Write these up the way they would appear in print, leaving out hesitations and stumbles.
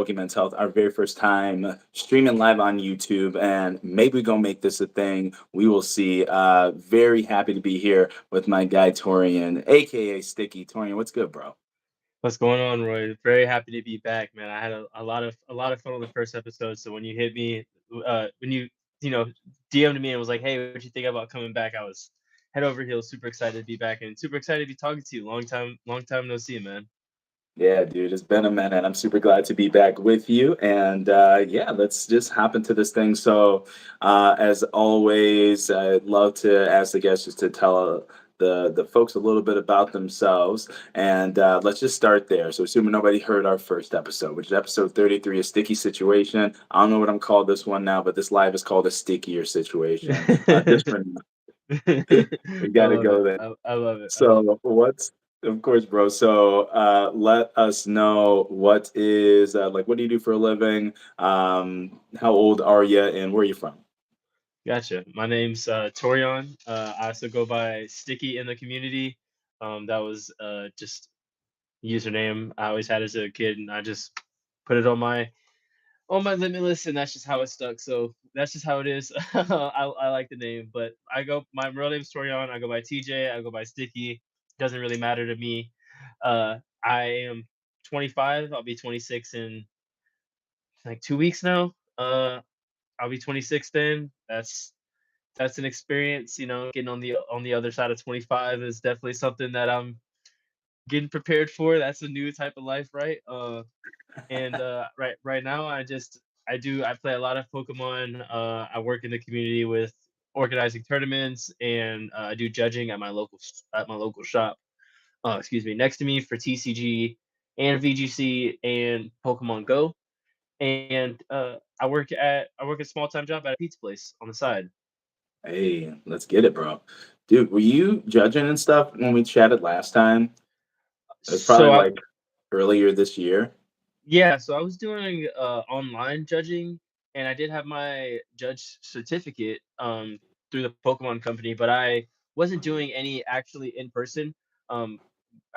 PokéMen's Health, our very first time streaming live on YouTube, and maybe we're gonna make this a thing. We will see. Very happy to be here with my guy Torian, aka Sticky. Torian, what's good, bro? What's going on, Roy? Very happy to be back, man. I had a lot of fun on the first episode. So when you hit me, when you know DM'd me and was like, "Hey, what you think about coming back?" I was head over heels, super excited to be back and super excited to be talking to you. Long time no see, man. Yeah, dude, it's been a minute. I'm super glad to be back with you. And yeah, let's just hop into this thing. So, as always, I'd love to ask the guests just to tell the folks a little bit about themselves. And let's just start there. So, assuming nobody heard our first episode, which is episode 33, a sticky situation. I don't know what I'm called this one now, but this live is called a stickier situation. Just for now, we I got to love it. go there. I love it. I love it. So what's of course, bro. So let us know what is like what do you do for a living? How old are you and where are you from? Gotcha. My name's Taurian. I also go by Sticky in the community. That was just username I always had as a kid, and I just put it on my limitless, and that's just how it stuck. So that's just how it is. I like the name, but my real name's Torian. I go by TJ. I go by Sticky. Doesn't really matter to me. I am 25. I'll be 26 in like 2 weeks now. I'll be 26 then. That's an experience. Getting on the other side of 25 is definitely something that I'm getting prepared for. That's a new type of life, right? And right now I play a lot of Pokemon. I work in the community with organizing tournaments, and I do judging at my local shop. Excuse me, next to me for TCG and VGC and Pokemon Go. And I work a small time job at a pizza place on the side. Hey, let's get it, bro. Dude, were you judging and stuff when we chatted last time? It was probably So I like earlier this year. Yeah, so I was doing online judging, and I did have my judge certificate through the Pokemon company, but I wasn't doing any actually in person. Um,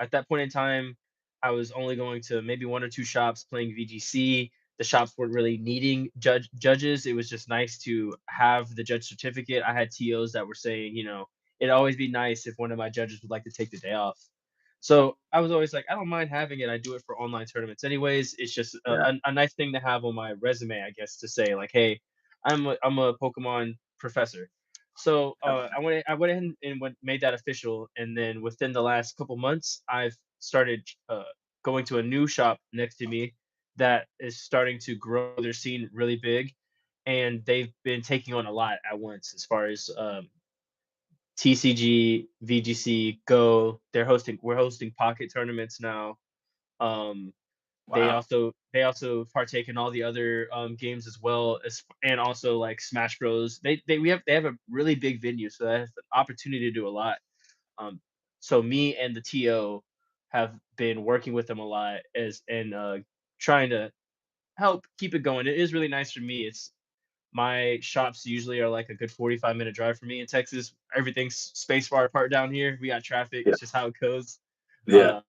at that point in time, I was only going to maybe one or two shops playing VGC. The shops weren't really needing judges. It was just nice to have the judge certificate. I had TOs that were saying, it'd always be nice if one of my judges would like to take the day off. So I was always like, I don't mind having it. I do it for online tournaments anyways. It's just a, Yeah. a, a nice thing to have on my resume, I guess, to say like, hey, I'm a Pokemon professor. So I went ahead and made that official, and then within the last couple months, I've started going to a new shop next to me that is starting to grow their scene really big, and they've been taking on a lot at once as far as TCG, VGC, Go. We're hosting pocket tournaments now. Um, they Wow. also they also partake in all the other games as well as, and also like Smash Bros. They have a really big venue, so they have an opportunity to do a lot. Um, so me and the TO have been working with them a lot as and trying to help keep it going. It is really nice for me. It's My shops usually are like a good 45-minute drive for me in Texas. Everything's space far apart down here. We got traffic. Yeah. It's just how it goes. Yeah. Uh,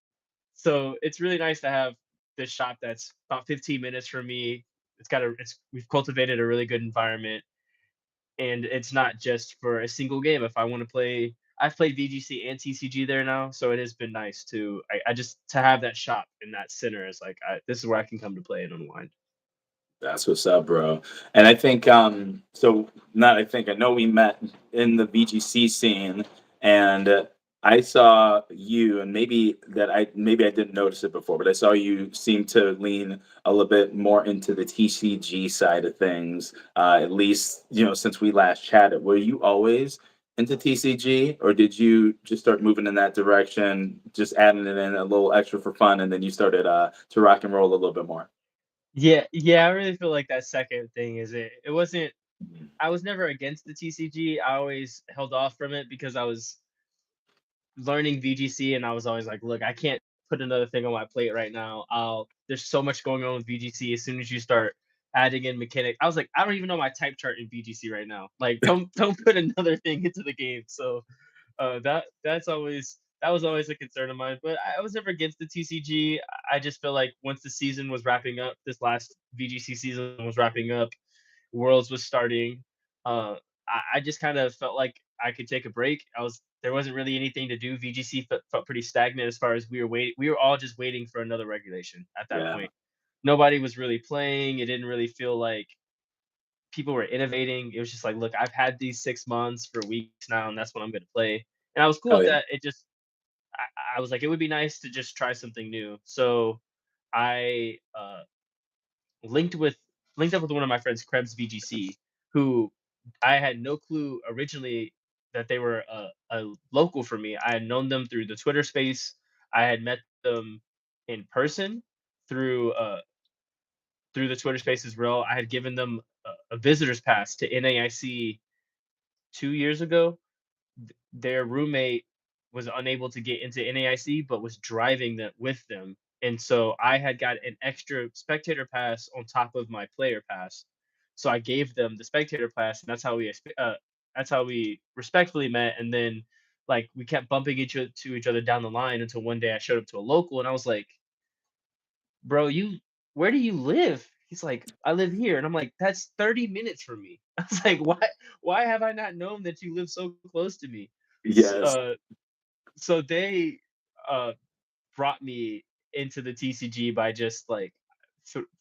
so it's really nice to have this shop that's about 15 minutes from me. We've cultivated a really good environment, and it's not just for a single game. If I want to play, I've played VGC and TCG there now, so it has been nice I just to have that shop in that center is like this is where I can come to play and unwind. That's what's up, bro. And I think so not I think I know we met in the VGC scene and I saw you and maybe I didn't notice it before, but I saw you seem to lean a little bit more into the TCG side of things. At least, since we last chatted. Were you always into TCG or did you just start moving in that direction, just adding it in a little extra for fun and then you started to rock and roll a little bit more? Yeah, yeah, I really feel like that second thing is it. It wasn't. I was never against the TCG. I always held off from it because I was learning VGC, and I was always like, look, I can't put another thing on my plate right now. There's so much going on with VGC. As soon as you start adding in mechanic, I was like, I don't even know my type chart in VGC right now. Like, don't put another thing into the game. So that's always that was always a concern of mine. But I was never against the TCG. I just feel like once the season was wrapping up, this last VGC season was wrapping up, Worlds was starting. I just kind of felt like I could take a break. There wasn't really anything to do. VGC felt pretty stagnant as far as we were all just waiting for another regulation at that Yeah. point. Nobody was really playing. It didn't really feel like people were innovating. It was just like, look, I've had these 6 months for weeks now, and that's what I'm going to play. And I was cool Oh with yeah. that. I was like, it would be nice to just try something new. So I linked with linked up with one of my friends, Krebs VGC, who I had no clue originally that they were a local for me. I had known them through the Twitter space. I had met them in person through through the Twitter space as well. I had given them a visitor's pass to NAIC 2 years ago. Their roommate was unable to get into NAIC, but was driving them with them. And so I had got an extra spectator pass on top of my player pass. So I gave them the spectator pass, and that's how we respectfully met. And then like we kept bumping each other down the line until one day I showed up to a local, and I was like, "Bro, where do you live?" He's like, "I live here," and I'm like, "That's 30 minutes from me." I was like, "Why have I not known that you live so close to me?" S- Yes. Uh, so they uh brought me into the TCG by just like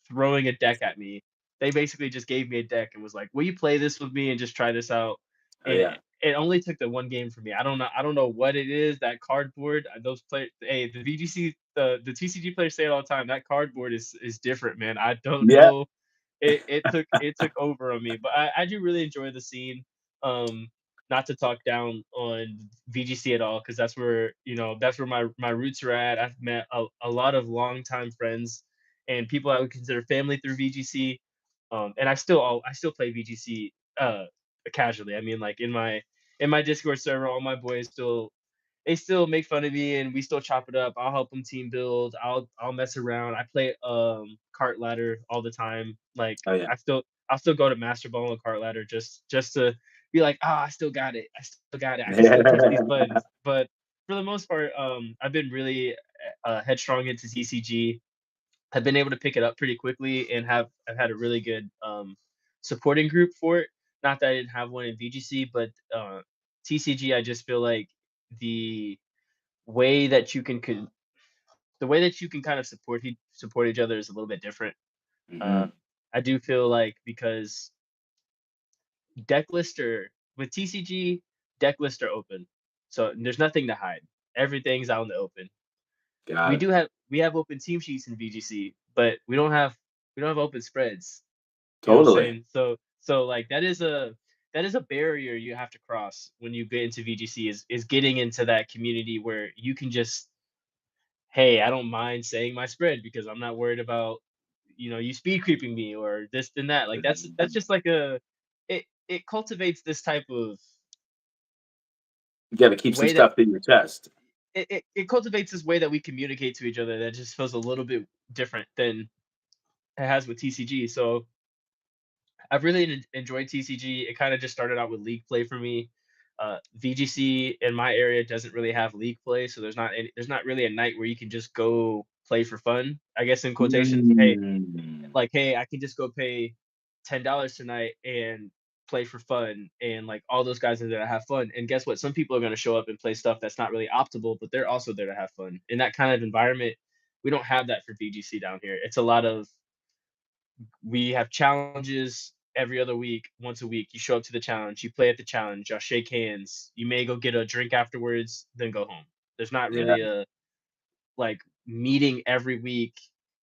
throwing a deck at me. They basically just gave me a deck and was like, "Will you play this with me and just try this out?" Oh And yeah. it only took the one game for me. I don't know what it is. That cardboard, those play. Hey, the VGC, the TCG players say it all the time. That cardboard is different, man. I don't Yeah. know. It took over on me, but I do really enjoy the scene. Um, Not to talk down on VGC at all, because that's where that's where my roots are at. I've met a lot of longtime friends and people I would consider family through VGC, and I still play VGC casually. I mean, like in my Discord server, all my boys still they still make fun of me and we still chop it up. I'll help them team build. I'll mess around. I play cart ladder all the time. Like Oh yeah. I'll still go to master ball and cart ladder just to be like, ah, I still got it. I still got it. I can still push these Yeah. buttons. But for the most part, I've been really headstrong into TCG. I've been able to pick it up pretty quickly and I've had a really good supporting group for it. Not that I didn't have one in VGC, but TCG, I just feel like the way that you can the way that you can kind of support each other is a little bit different. Uh, Mhm. I do feel like because deck lister with TCG, deck lists are open, so there's nothing to hide. Everything's out in the open. Got it. We have open team sheets in VGC, but we don't have open spreads. You know what I'm Totally. saying? So like that is a barrier you have to cross when you get into VGC is getting into that community where you can just, hey, I don't mind saying my spread because I'm not worried about, you speed creeping me or this and that. Like that's Mhm. just like it cultivates this type of You gotta keep some way that stuff in your chest. it cultivates this way that we communicate to each other that just feels a little bit different than it has with TCG. So I've really enjoyed TCG. It kind of just started out with league play for me. VGC in my area doesn't really have league play, so there's not really a night where you can just go play for fun. I guess in quotations, hey, Mm. like hey, I can just go pay $10 tonight and play for fun, and like all those guys are there to have fun. And guess what? Some people are going to show up and play stuff that's not really optimal, but they're also there to have fun. In that kind of environment, we don't have that for VGC down here. It's a lot of we have challenges every other week, once a week. You show up to the challenge, you play at the challenge, y'all shake hands. You may go get a drink afterwards, then go home. There's not Yeah. really a like meeting every week,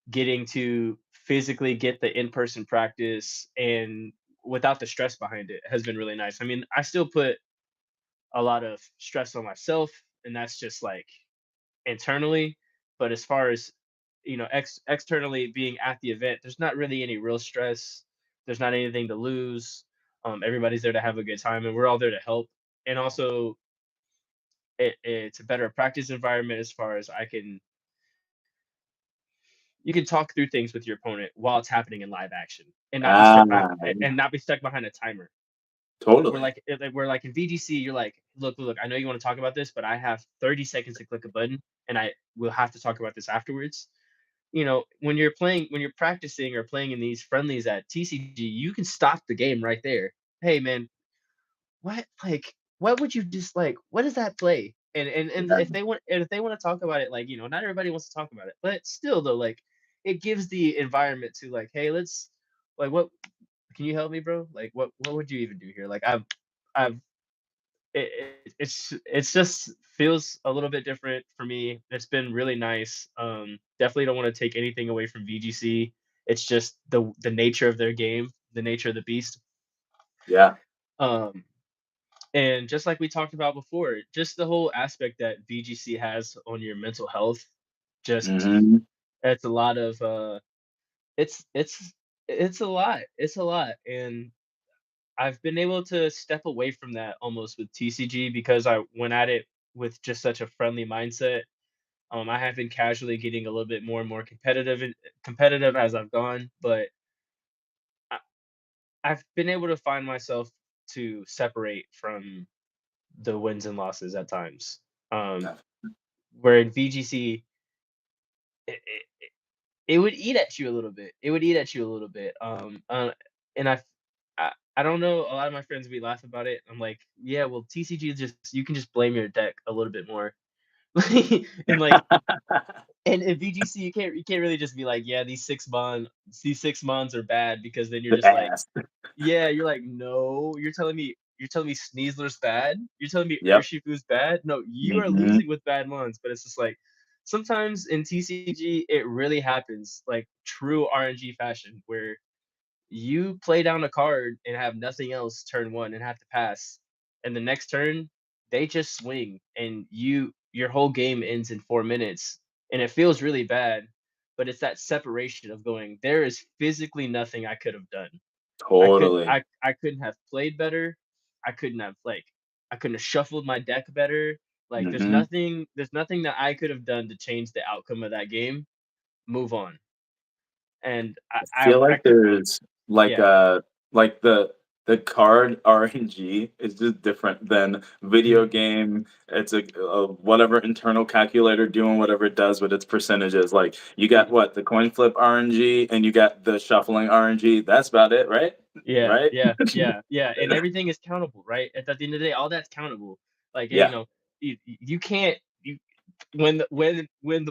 getting to physically get the in-person practice and without the stress behind it has been really nice. I mean, I still put a lot of stress on myself, and that's just like internally. But as far as externally being at the event, there's not really any real stress. There's not anything to lose. Everybody's there to have a good time, and we're all there to help. And also, it's a better practice environment as far as you can talk through things with your opponent while it's happening in live action, and not be Ah, stuck behind a timer. Totally. Where like in VGC, you're like, look, I know you want to talk about this, but I have 30 seconds to click a button, and I will have to talk about this afterwards. When you're practicing or playing in these friendlies at TCG, you can stop the game right there. Hey man, what would you just like? What is that play? And Yeah. if they want to talk about it, like not everybody wants to talk about it, but still though, like it gives the environment to like, hey, let's like what can you help me, bro? Like what would you even do here? Like I've it's just feels a little bit different for me. It's been really nice. Definitely don't want to take anything away from VGC. It's just the nature of their game, the nature of the beast. Yeah. Um, and just like we talked about before, just the whole aspect that VGC has on your mental health, just Hmm. it's a lot of it's it's it's a lot. It's a lot. And I've been able to step away from that almost with TCG because I went at it with just such a friendly mindset. I have been casually getting a little bit more and more competitive as I've gone, but I, I've been able to find myself to separate from the wins and losses at times. Um, where in VGC, it, it, it would eat at you a little bit. It would eat at you a little bit. And I don't know. A lot of my friends we laugh about it. I'm like, yeah, well, TCG is just you can just blame your deck a little bit more. and like and in VGC you can't really just be like, yeah, these 6 mons are bad because then you're The just like, ass. yeah, you're like, no, you're telling me Sneasler's bad? You're telling me Yep. Urshifu's bad? No, you are Hmm. losing with bad mons, but it's just like sometimes in TCG it really happens like true RNG fashion where you play down a card and have nothing else turn one and have to pass. And the next turn, they just swing and your whole game ends in 4 minutes. And it feels really bad, but it's that separation of going, there is physically nothing I could have done. Totally. I couldn't have played better. I couldn't have like I couldn't have shuffled my deck better. Like Hmm. there's nothing that I could have done to change the outcome of that game. Move on. And I feel I like could there's like yeah. like the card RNG is just different than video game. It's a whatever internal calculator doing whatever it does with its percentages. Like you got what the coin flip RNG and you got the shuffling RNG. That's about it, right? Yeah, Right? yeah, yeah, yeah, and everything is countable, right? At the end of the day, all that's countable. Like, Yeah. you can't you when the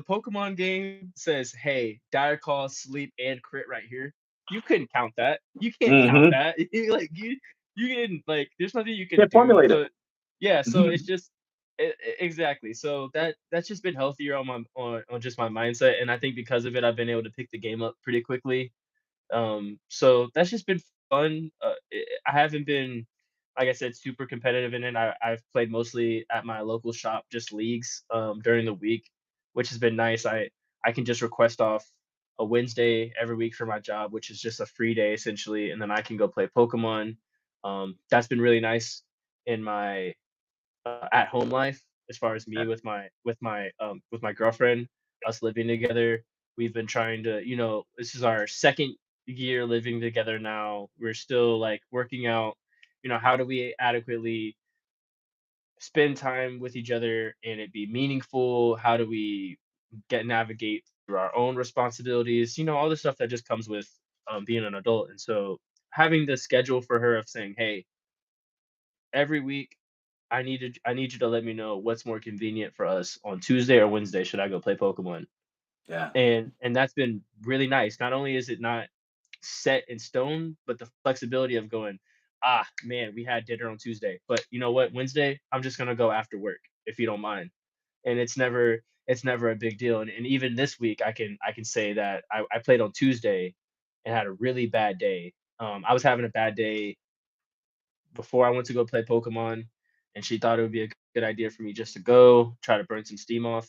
Pokemon game says, "Hey, dire call, sleep, and crit right here," you couldn't count that. You can't count Hmm. that. Like you didn't like. There's nothing you can Can't do. formulate it. So yeah, so it's Mhm. just exactly. So that's just been healthier on on just my mindset, and I think because of it, I've been able to pick the game up pretty quickly. So that's just been fun. I haven't been, like I said, super competitive in it. I've played mostly at my local shop, just leagues during the week, which has been nice. I can just request off a Wednesday every week for my job, which is just a free day essentially, and then I can go play Pokemon. That's been really nice in my at home life as far as me with my girlfriend, us living together. We've been trying to, this is our second year living together now. We're still like working out, how do we adequately spend time with each other and it be meaningful? How do we get navigate through our own responsibilities? All the stuff that just comes with being an adult. And so having the schedule for her of saying, hey, every week I need you to let me know what's more convenient for us on Tuesday or Wednesday. Should I go play Pokemon? Yeah. And that's been really nice. Not only is it not set in stone, but the flexibility of going, man, we had dinner on Tuesday, but you know what? Wednesday, I'm just gonna go after work if you don't mind. And it's never a big deal. And even this week, I can say that I played on Tuesday and had a really bad day. I was having a bad day before I went to go play Pokemon, and she thought it would be a good idea for me just to go try to burn some steam off.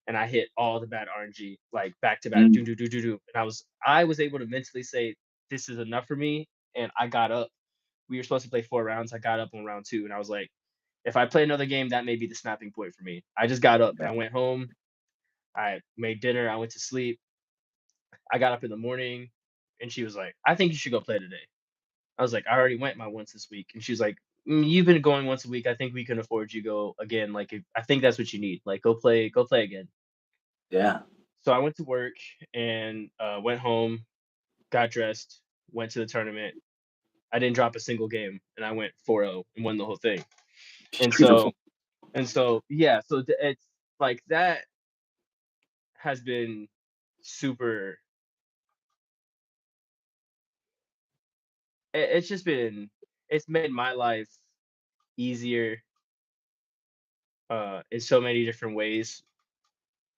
And I hit all the bad RNG like back to back, do Mm. do do do do. And I was able to mentally say this is enough for me, and I got up. We were supposed to play 4 rounds. I got up on round two, and I was like, if I play another game, that may be the snapping point for me. I just got up. Yeah. I went home. I made dinner. I went to sleep. I got up in the morning, and she was like, "I think you should go play today." I was like, "I already went my once this week," and she was like, You've been going once a week. I think we can afford you go again. Like, I think that's what you need. Like, go play again. Yeah. So I went to work and went home, got dressed, went to the tournament. I didn't drop a single game, and I went 4-0 and won the whole thing. And Beautiful. so yeah, so it's like that has been super. It's just been, it's made my life easier in so many different ways.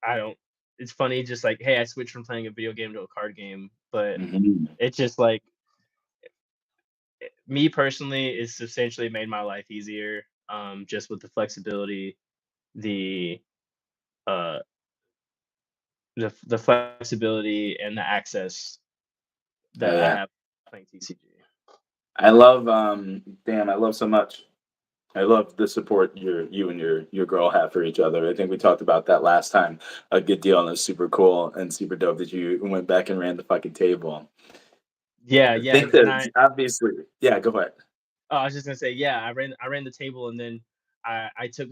I don't. It's funny, just like, hey, I switched from playing a video game to a card game, but Mhm. it's just like, me personally, it's substantially made my life easier. Just with the flexibility, the uh, the flexibility and the access Oh that I yeah. have playing TCG. I love damn, I love so much. I love the support you and your girl have for each other. I think we talked about that last time a good deal, and it's super cool and super dope that you went back and ran the fucking table. Yeah, I yeah, think and that obviously, yeah, go ahead. oh, I was just gonna say, yeah, I ran the table, and then I took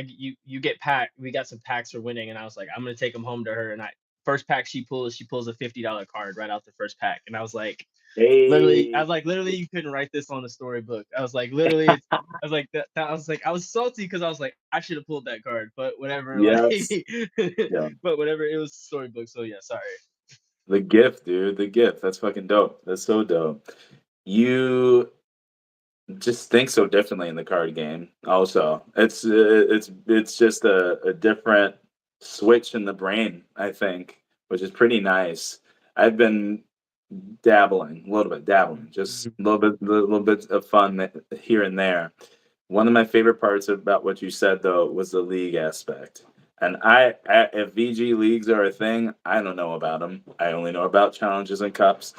you get pack we got some packs for winning, and I was like, I'm gonna take them home to her, and I first pack she pulls a $50 card right out the first pack, and I was like, Hey, literally, you couldn't write this on a storybook. I was like, literally, it's. I was like I was like, I was salty because I was like, I should have pulled that card, but whatever. Like, yes, yeah, but whatever. It was storybook, so yeah. Sorry. the gift, dude, the gift. That's fucking dope. That's so dope. You just think so differently in the card game. Also, it's just a different switch in the brain. I think, which is pretty nice. I've been dabbling a little bit, dabbling, just Mhm, little bits of fun here and there. One of my favorite parts about what you said though was the league aspect. And if VG leagues are a thing, I don't know about them. I only know about challenges and cups,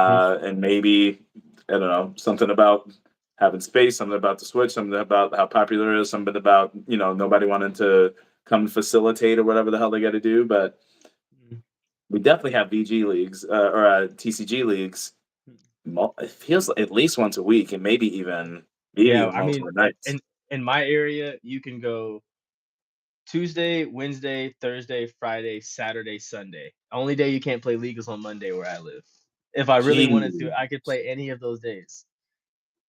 mhm, and maybe I don't know something about having space, something about the Switch, something about how popular it is, something about nobody wanting to come facilitate or whatever the hell they got to do. But mhm, we definitely have VG leagues or TCG leagues. mhm. It feels like at least once a week, and maybe Yeah, even I mean, multiple nights. in my area, you can go Tuesday, Wednesday, Thursday, Friday, Saturday, Sunday. Only day you can't play league is on Monday where I live. If I really wanted to, Jeez, I could play any of those days.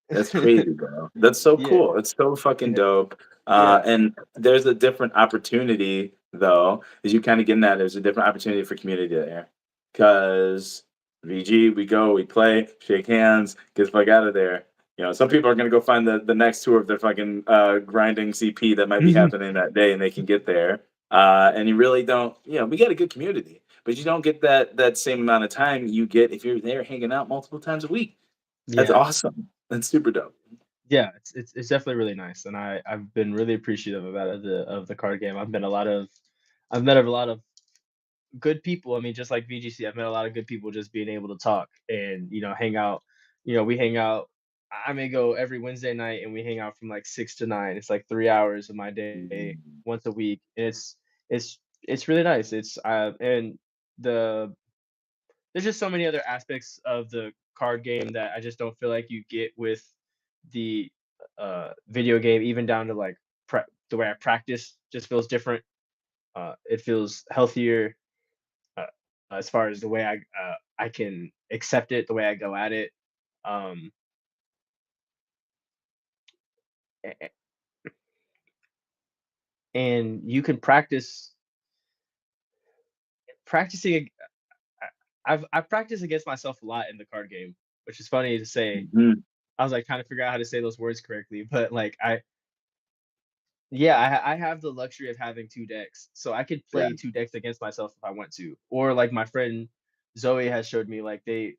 that's crazy, bro. That's so Yeah, cool. It's so fucking yeah, dope. yeah. And there's a different opportunity, though, as you kind of getting that. There's a different opportunity for community there, because VG, we go, we play, shake hands, get the fuck out of there. Some people are gonna go find the next tour of their fucking grinding CP that might be Mhm. happening that day, and they can get there. And you really don't. We got a good community, but you don't get that same amount of time you get if you're there hanging out multiple times a week. That's Yeah, awesome. That's super dope. yeah, it's definitely really nice, and I've been really appreciative of the card game. I've met a lot of good people. I mean, just like VGC, I've met a lot of good people just being able to talk and hang out. We hang out. I may go every Wednesday night, and we hang out from like 6 to 9. It's like 3 hours of my day Mm, once a week, and it's really nice. It's and the there's just so many other aspects of the card game that I just don't feel like you get with the video game, even down to like the way I practice just feels different. It feels healthier uh, as far as the way I can accept it, the way I go at it. Um, a- a- and you can practicing. I've practiced against myself a lot in the card game, which is funny to say. mhm, I was like trying to figure out how to say those words correctly, but like yeah, I have the luxury of having 2 decks, so I could yeah, play 2 decks against myself if I want to. Or like my friend Zoe has showed me, like, they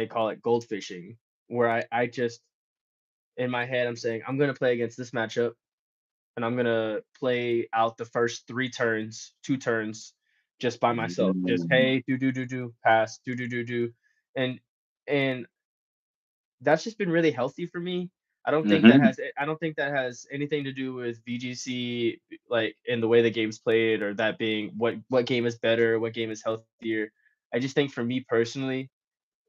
call it goldfishing, where I just in my head, I'm saying, "I'm gonna play against this matchup, and I'm gonna play out the first 3 turns, 2 turns just by myself. Just, mm, hey, do, pass, do." And and that's just been really healthy for me. mhm, I don't think that has anything to do with VGC, like, in the way the game's played, or that being what game is better, what game is healthier. I just think for me personally,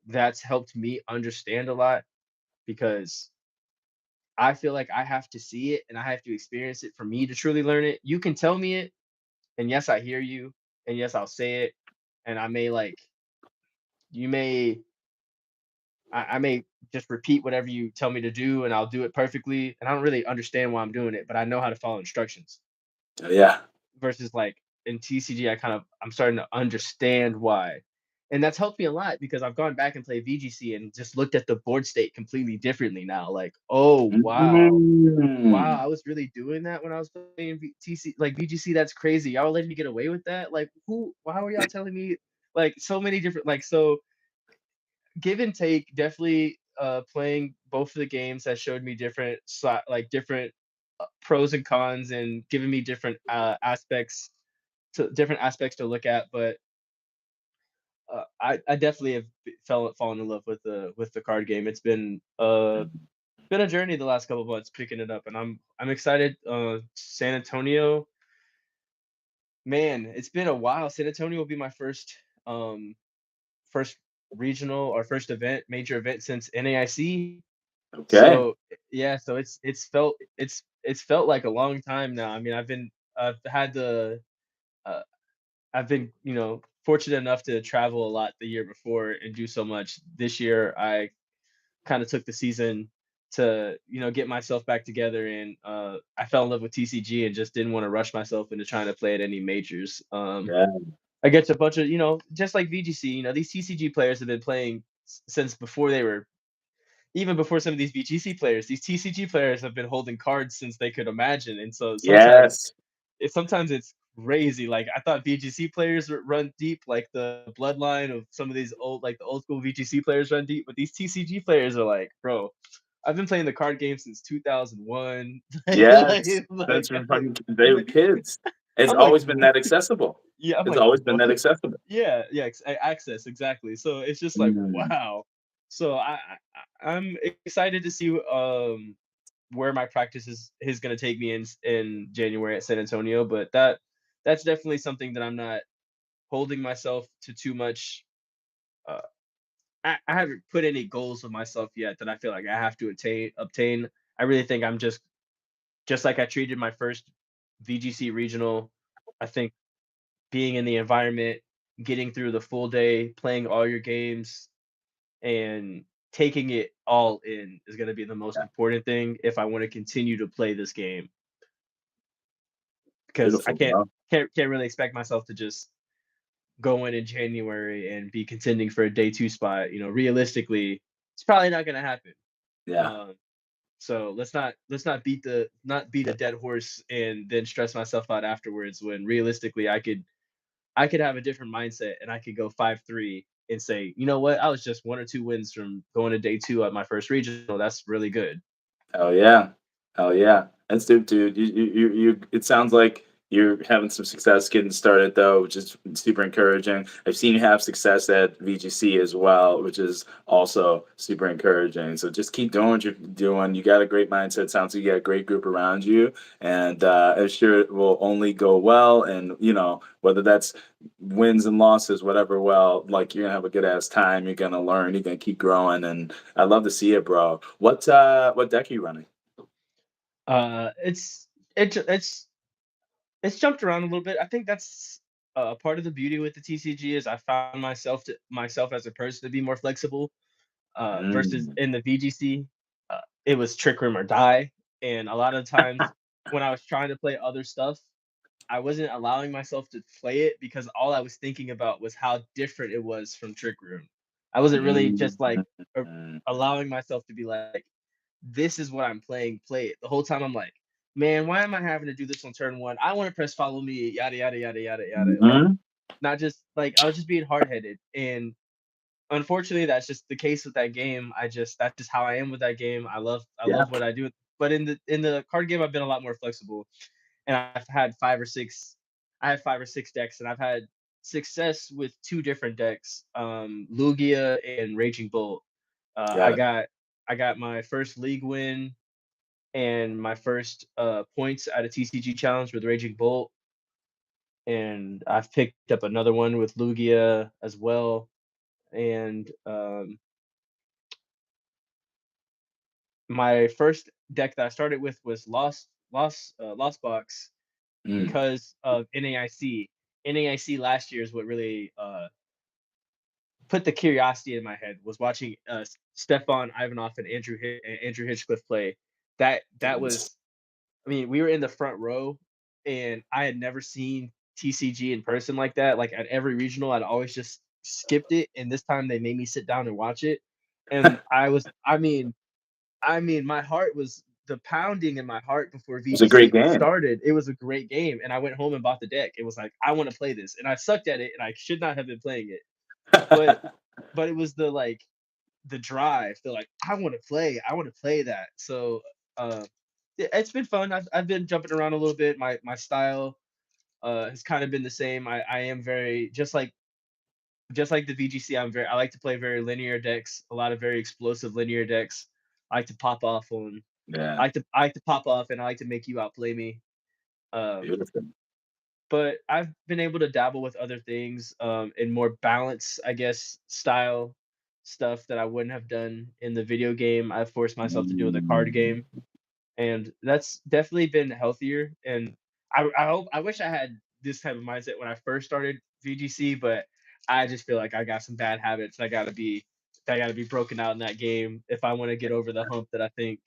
that's helped me understand a lot because I feel like I have to see it and I have to experience it for me to truly learn it. You can tell me it, and yes, I hear you, and yes, I'll say it, and I may like you may I may just repeat whatever you tell me to do, and I'll do it perfectly, and I don't really understand why I'm doing it, but I know how to follow instructions. Yeah. Versus like in TCG, I'm starting to understand why. And that's helped me a lot because I've gone back and played VGC and just looked at the board state completely differently now. Like, oh wow. Wow, Mm. I was really doing that when I was playing TC like VGC. That's crazy. Y'all letting me get away with that? Like, who? Why were y'all telling me? Like, so many different. Like, so give and take. Definitely, playing both of the games has showed me different pros and cons, and giving me different aspects to look at. But I definitely have fallen in love with the card game. It's been a journey the last couple of months picking it up, and I'm excited. San Antonio, man, it's been a while. San Antonio will be my first regional or first major event since NAIC. Okay. So yeah, so it's felt like a long time now. I mean, I've had the uh, I've been, fortunate enough to travel a lot the year before and do so much. This year, I kind of took the season to, get myself back together, and I fell in love with TCG and just didn't want to rush myself into trying to play at any majors. Yeah. Against a bunch of, just like VGC, these TCG players have been playing since before they were even before some of these VGC players. These TCG players have been holding cards since they could imagine, and so Yes. sometimes it's crazy. Like I thought VGC players run deep, like the bloodline of some of these the old school VGC players run deep, but these TCG players are like, bro, I've been playing the card game since 2001. Yes. That's from fucking they And were kids. It's I'm like, always been that accessible. yeah, I'm It's like, always been what? that accessible. Yeah, access exactly. So it's just like, Mm. wow. So I'm excited to see where my practice is going to take me in January at San Antonio, but that's definitely something that I'm not holding myself to too much. Uh, I haven't put any goals of myself yet that I feel like I have to obtain. I really think I'm just like I treated my first VGC regional. I think being in the environment, getting through the full day, playing all your games, and taking it all in is going to be the most Yeah. important thing if I want to continue to play this game. Because I Beautiful, bro. can't really expect myself to just go in January and be contending for a day two spot. Realistically, it's probably not going to happen. Yeah. Um, so let's not beat a dead horse and then stress myself out afterwards. When realistically, I could have a different mindset and I could go 5-3 and say, you know what, I was just one or two wins from going to day two at my first regional. That's really good. Hell yeah. Hell yeah. That's dope, dude. It sounds like you're having some success getting started, though, which is super encouraging. I've seen you have success at VGC as well, which is also super encouraging. So just keep doing what you're doing. You got a great mindset. Sounds like you got a great group around you, and I'm sure it will only go well. And whether that's wins and losses, whatever, well, like you're gonna have a good ass time. You're gonna learn. You're gonna keep growing, and I love to see it, bro. What deck are you running? It's it, ju- it's jumped around a little bit. I think that's part of the beauty with the TCG is I found myself as a person to be more flexible. Versus Mm, in the VGC, it was trick room or die, and a lot of times when I was trying to play other stuff, I wasn't allowing myself to play it because all I was thinking about was how different it was from Trick Room. I wasn't really mm, just like a- mm. allowing myself to be like, this is what I'm playing, play it. The whole time I'm like, man, why am I having to do this on turn one? I want to press follow me, yada yada yada yada yada. Like Mhm. not just like I was just being hard headed. And unfortunately that's just the case with that game. That's just how I am with that game. I Yeah, love what I do. But in the card game I've been a lot more flexible, and I have 5 or 6 decks, and I've had success with 2 different decks, Lugia and Raging Bolt. Uh, I got it. got I got my first league win and my first points at a TCG challenge with Raging Bolt, and I've picked up another one with Lugia as well. And my first deck that I started with was Lost Box Mm, because of NAIC. NAIC last year is what really put the curiosity in my head. Was watching Stefan Ivanov and Andrew Hitchcliffe play. That nice. was, I mean, we were in the front row, and I had never seen TCG in person like that. Like at every regional, I'd always just skipped it, and this time they made me sit down and watch it. And my heart was the pounding in my heart before It's a great VGC game. started. It was a great game, and I went home and bought the deck. It was like I want to play this, and I sucked at it, and I should not have been playing it. But it was the drive, the like I want to play that. So it's been fun. I've been jumping around a little bit. My style has kind of been the same. I am very just like the VGC. I like to play very linear decks, a lot of very explosive linear decks. I like to pop off on Yeah, I like to pop off and I like to make you outplay me. Um, beautiful. but I've been able to dabble with other things in more balance, I guess, style stuff that I wouldn't have done in the video game. I forced myself to do with a card Mm, game, and that's definitely been healthier. And I wish I had this type of mindset when I first started VGC, but I just feel like I got some bad habits that gotta be broken out in that game if I want to get over the hump that I think.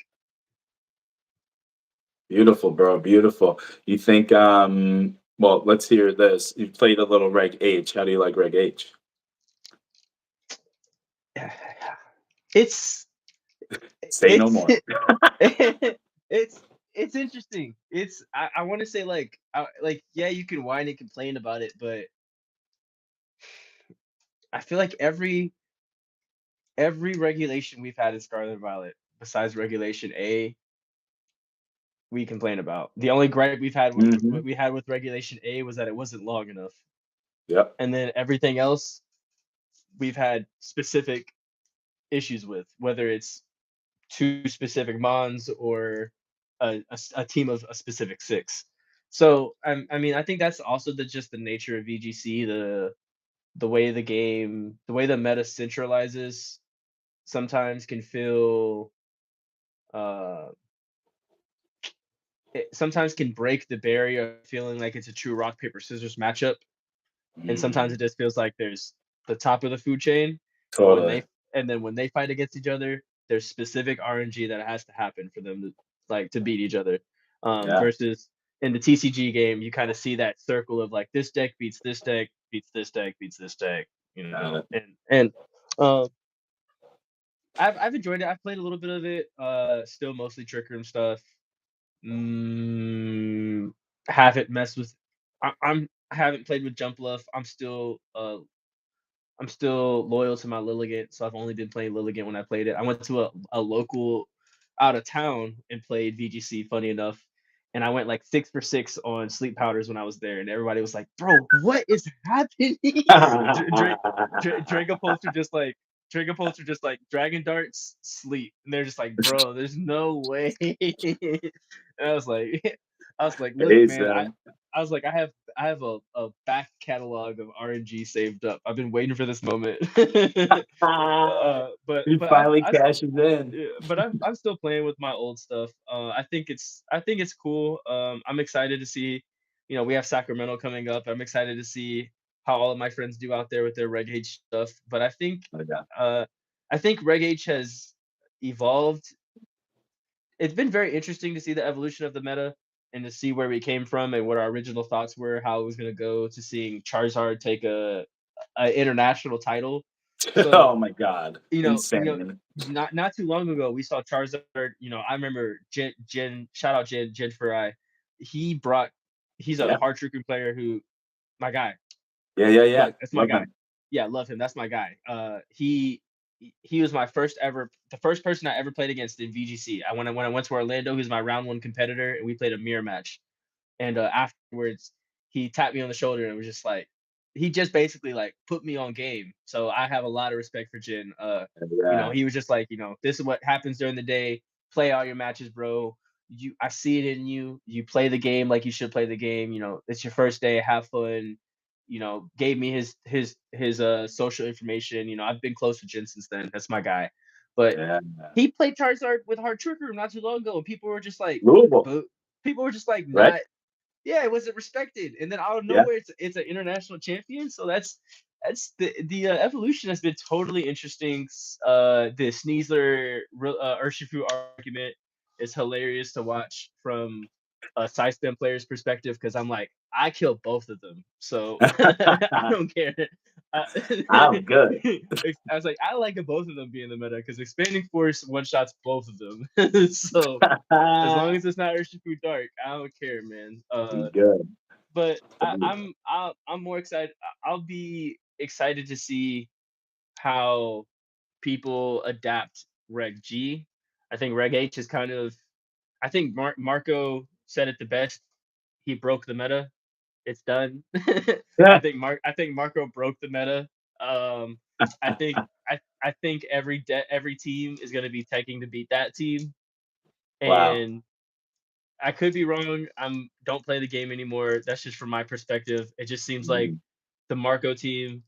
beautiful, bro. Beautiful. You think, well, let's hear this. You played a little Reg H. How do you like Reg H? It's Say no it's more. it's it's interesting. I want to say like yeah, you can whine and complain about it, but I feel like every regulation we've had in Scarlet and Violet, besides Regulation A, we complain about. The only gripe we've had with what Mhm. we had with Regulation A was that it wasn't long enough, Yep. and then everything else we've had specific issues with, whether it's two specific mons or a team of a specific six. So I mean, I think that's also just the nature of VGC, the way the game, the way the meta centralizes sometimes can feel uh it sometimes can break the barrier of feeling like it's a true rock paper scissors matchup, and sometimes Mm, it just feels like there's the top of the food chain, and totally. when they fight against each other, there's specific RNG that has to happen for them to to beat each other. Yeah. Versus in the TCG game, you kind of see that circle of like this deck beats this deck, beats this deck, beats this deck, Got it. and um, I've enjoyed it. I've played a little bit of it. Still mostly trick room stuff. Mm, haven't messed with. I haven't played with Jump Bluff. I'm still loyal to my Lilligant, so I've only been playing Lilligant when I played it. I went to a local out of town and played VGC, funny enough, and I went like 6 for 6 on sleep powders when I was there, and everybody was like, "Bro, what is happening?" Dra Dragon Pulse are just like Dragon Darts, sleep, and they're just like, "Bro, there's no way." And I was like, "Look, Hey, man, son. I was like, I have a back catalog of RNG saved up. I've been waiting for this moment." He But finally cashes in. I'm still playing with my old stuff. I think it's cool. I'm excited to see. You know, we have Sacramento coming up. I'm excited to see how all of my friends do out there with their Reg H stuff. But Oh, yeah. uh, I think Reg H has evolved. It's been very interesting to see the evolution of the meta and to see where we came from and what our original thoughts were, how it was going to go, to seeing Charizard take a international title. So Oh my god. you know, Insane. not too long ago, we saw Charizard. You know, I remember shout out Jin Furai. He brought, he's a Yeah. hard tricking player who, my guy, Yeah, yeah, yeah. like that's my Love guy. him. Yeah, love him. That's my guy. He was my first ever, the first person I ever played against in VGC. When I went to Orlando, he was my round one competitor, and we played a mirror match. And afterwards, he tapped me on the shoulder and was just like, he just basically like put me on game. So I have a lot of respect for Jin. You know, Yeah. he was just like, you know, this is what happens during the day. Play all your matches, bro. I see it in you. You play the game like you should play the game. You know, it's your first day. Have fun. You know, gave me his social information. You know, I've been close with Jin since then. That's my guy. But Yeah. he played Charizard with Hard Trick Room not too long ago, and people were just like, Louisville, boo. People were just like right? not, yeah, it wasn't respected. And then out of Yeah. nowhere, it's an international champion. So that's the evolution has been totally interesting. The Sneasler Urshifu argument is hilarious to watch from a sidestep player's perspective because I'm like, I kill both of them, so I don't care. Uh, I'm good. I was like, I like both of them being the meta because expanding force one shots both of them. So as long as it's not Urshifu Dark, I don't care, man. Good. But I'm more excited. I'll be excited to see how people adapt Reg G. I think Reg H is kind of. I think Marco said it the best. He broke the meta. It's done. Yeah. I think Marco broke the meta. Um, I think I think every team is going to be taking to beat that team, Wow. and I could be wrong. Don't play the game anymore. That's just from my perspective. It just seems like Mhm. the Marco team,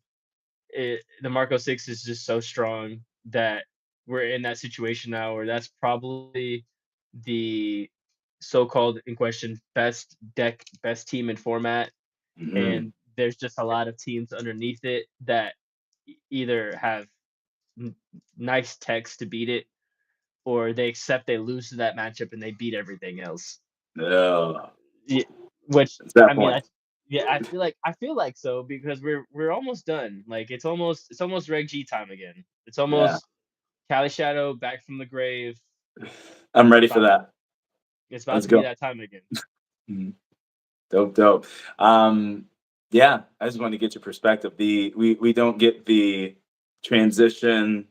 the Marco Six is just so strong that we're in that situation now where that's probably the so-called in question best deck, best team in format, Mhm. and there's just a lot of teams underneath it that either have n- nice techs to beat it, or they accept they lose to that matchup and they beat everything else. No. Yeah, which It's that I mean, point. yeah, I feel like so because we're almost done. Like it's almost Reg G time again. It's Yeah. almost Cali Shadow back from the grave. I'm It's ready for about that. it's about Let's to be go. that time again. Mhm. Dope, dope. Um, yeah, I just wanted to get your perspective. We don't get the transition,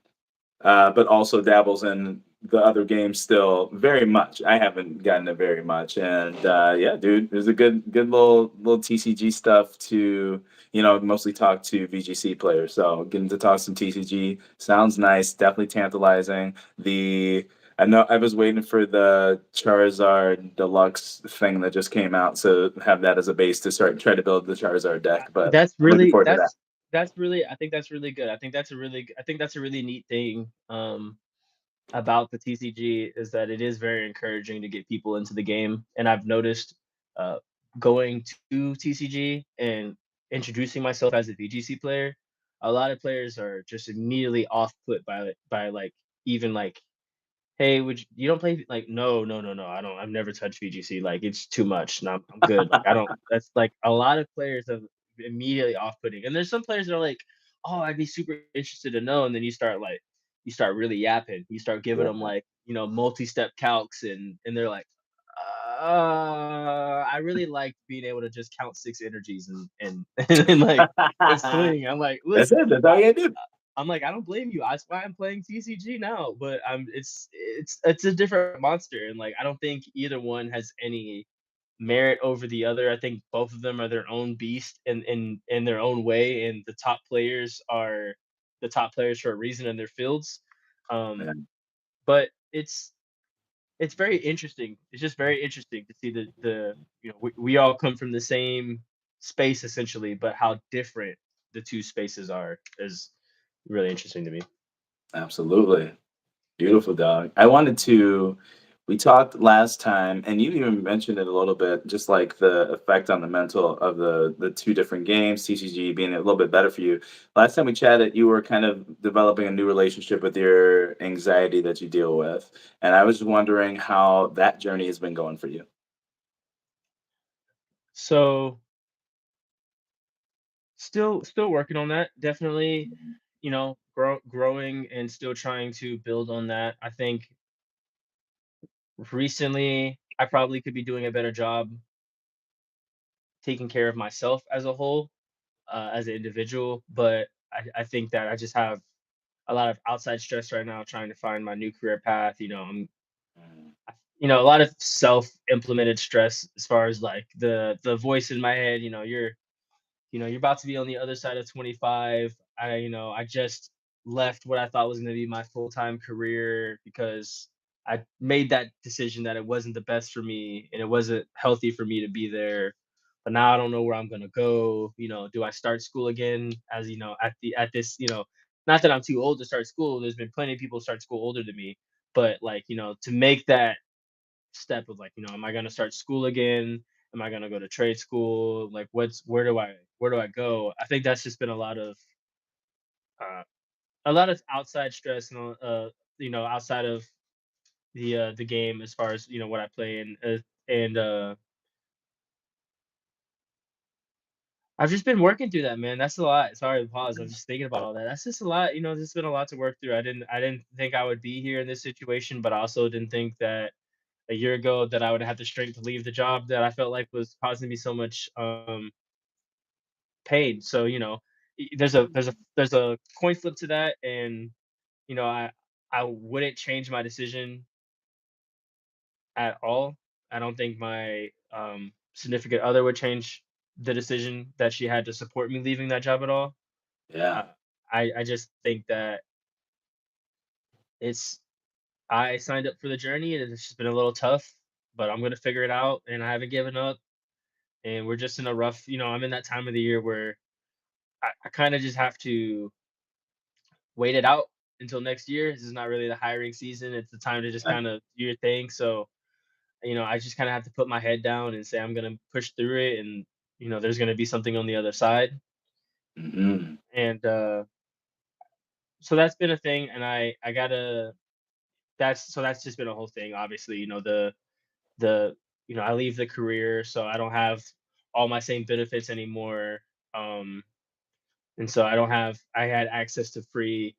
but also dabbles in the other games still very much. I haven't gotten it very much, and yeah, dude, there's a good little TCG stuff to mostly talk to VGC players. So getting to talk some TCG sounds nice, definitely tantalizing. I know I was waiting for the Charizard Deluxe thing that just came out, so have that as a base to start try to build the Charizard deck. But That's I'm looking really forward to that. that's really I think that's really good. I think that's a really neat thing. About the TCG is that it is very encouraging to get people into the game. And I've noticed uh, going to TCG and introducing myself as a VGC player, a lot of players are just immediately off put by like even like, hey, you don't play like no, I don't, I've never touched VGC, like it's too much and I'm good, like I don't, that's like a lot of players have immediately off putting, and there's some players that are like, oh, I'd be super interested to know, and then you start really yapping, you start giving them Yeah. like multi-step calcs, and they're like, I really like being able to just count six energies and and like and swing. I'm like, That's listen, it. That's all you gotta do. I'm like, I don't blame you. That's why I'm playing TCG now. But it's a different monster, and like I don't think either one has any merit over the other. I think both of them are their own beast in their own way, and the top players are the top players for a reason in their fields. Um, Man, but it's very interesting. It's just very interesting to see the we all come from the same space essentially, but how different the two spaces are is really interesting to me. absolutely. Beautiful, dog. We talked last time, and you even mentioned it a little bit, just like the effect on the mental of the two different games, TCG being a little bit better for you. Last time we chatted, you were kind of developing a new relationship with your anxiety that you deal with, and I was just wondering how that journey has been going for you. So still working on that. Definitely, growing and still trying to build on that. I think recently I probably could be doing a better job taking care of myself as a whole, as an individual. But I think that I just have a lot of outside stress right now trying to find my new career path. Mm, A lot of self-implemented stress as far as like the voice in my head, you're about to be on the other side of 25. I just left what I thought was going to be my full-time career because I made that decision that it wasn't the best for me and it wasn't healthy for me to be there. But now I don't know where I'm going to go. Do I start school again as, at this, not that I'm too old to start school. There's been plenty of people start school older than me, but like, to make that step of like, am I gonna start school again? Am I gonna go to trade school? Like, where do I go? I think that's just been uh, a lot of outside stress and outside of the game as far as what I play and I've just been working through that, man. That's a lot. Sorry to pause. I'm just thinking about all that. That's just a lot. There's been a lot to work through. I didn't think I would be here in this situation, but I also didn't think that a year ago that I would have the strength to leave the job that I felt like was causing me so much pain. So, there's a coin flip to that, and you know, I I wouldn't change my decision at all. I don't think my significant other would change the decision that she had to support me leaving that job at all. Yeah. Uh, I just think that it's I signed up for the journey and it's just been a little tough, but I'm gonna figure it out and I haven't given up. And we're just in a rough, I'm in that time of the year where I kind of just have to wait it out until next year. This is not really the hiring season. It's the time to just Yeah. kind of do your thing. So, I just kind of have to put my head down and say I'm gonna push through it, and there's gonna be something on the other side. Mhm. And so that's been a thing, and I gotta. That's just been a whole thing. Obviously, the I leave the career, so I don't have all my same benefits anymore. Um, and so I had access to free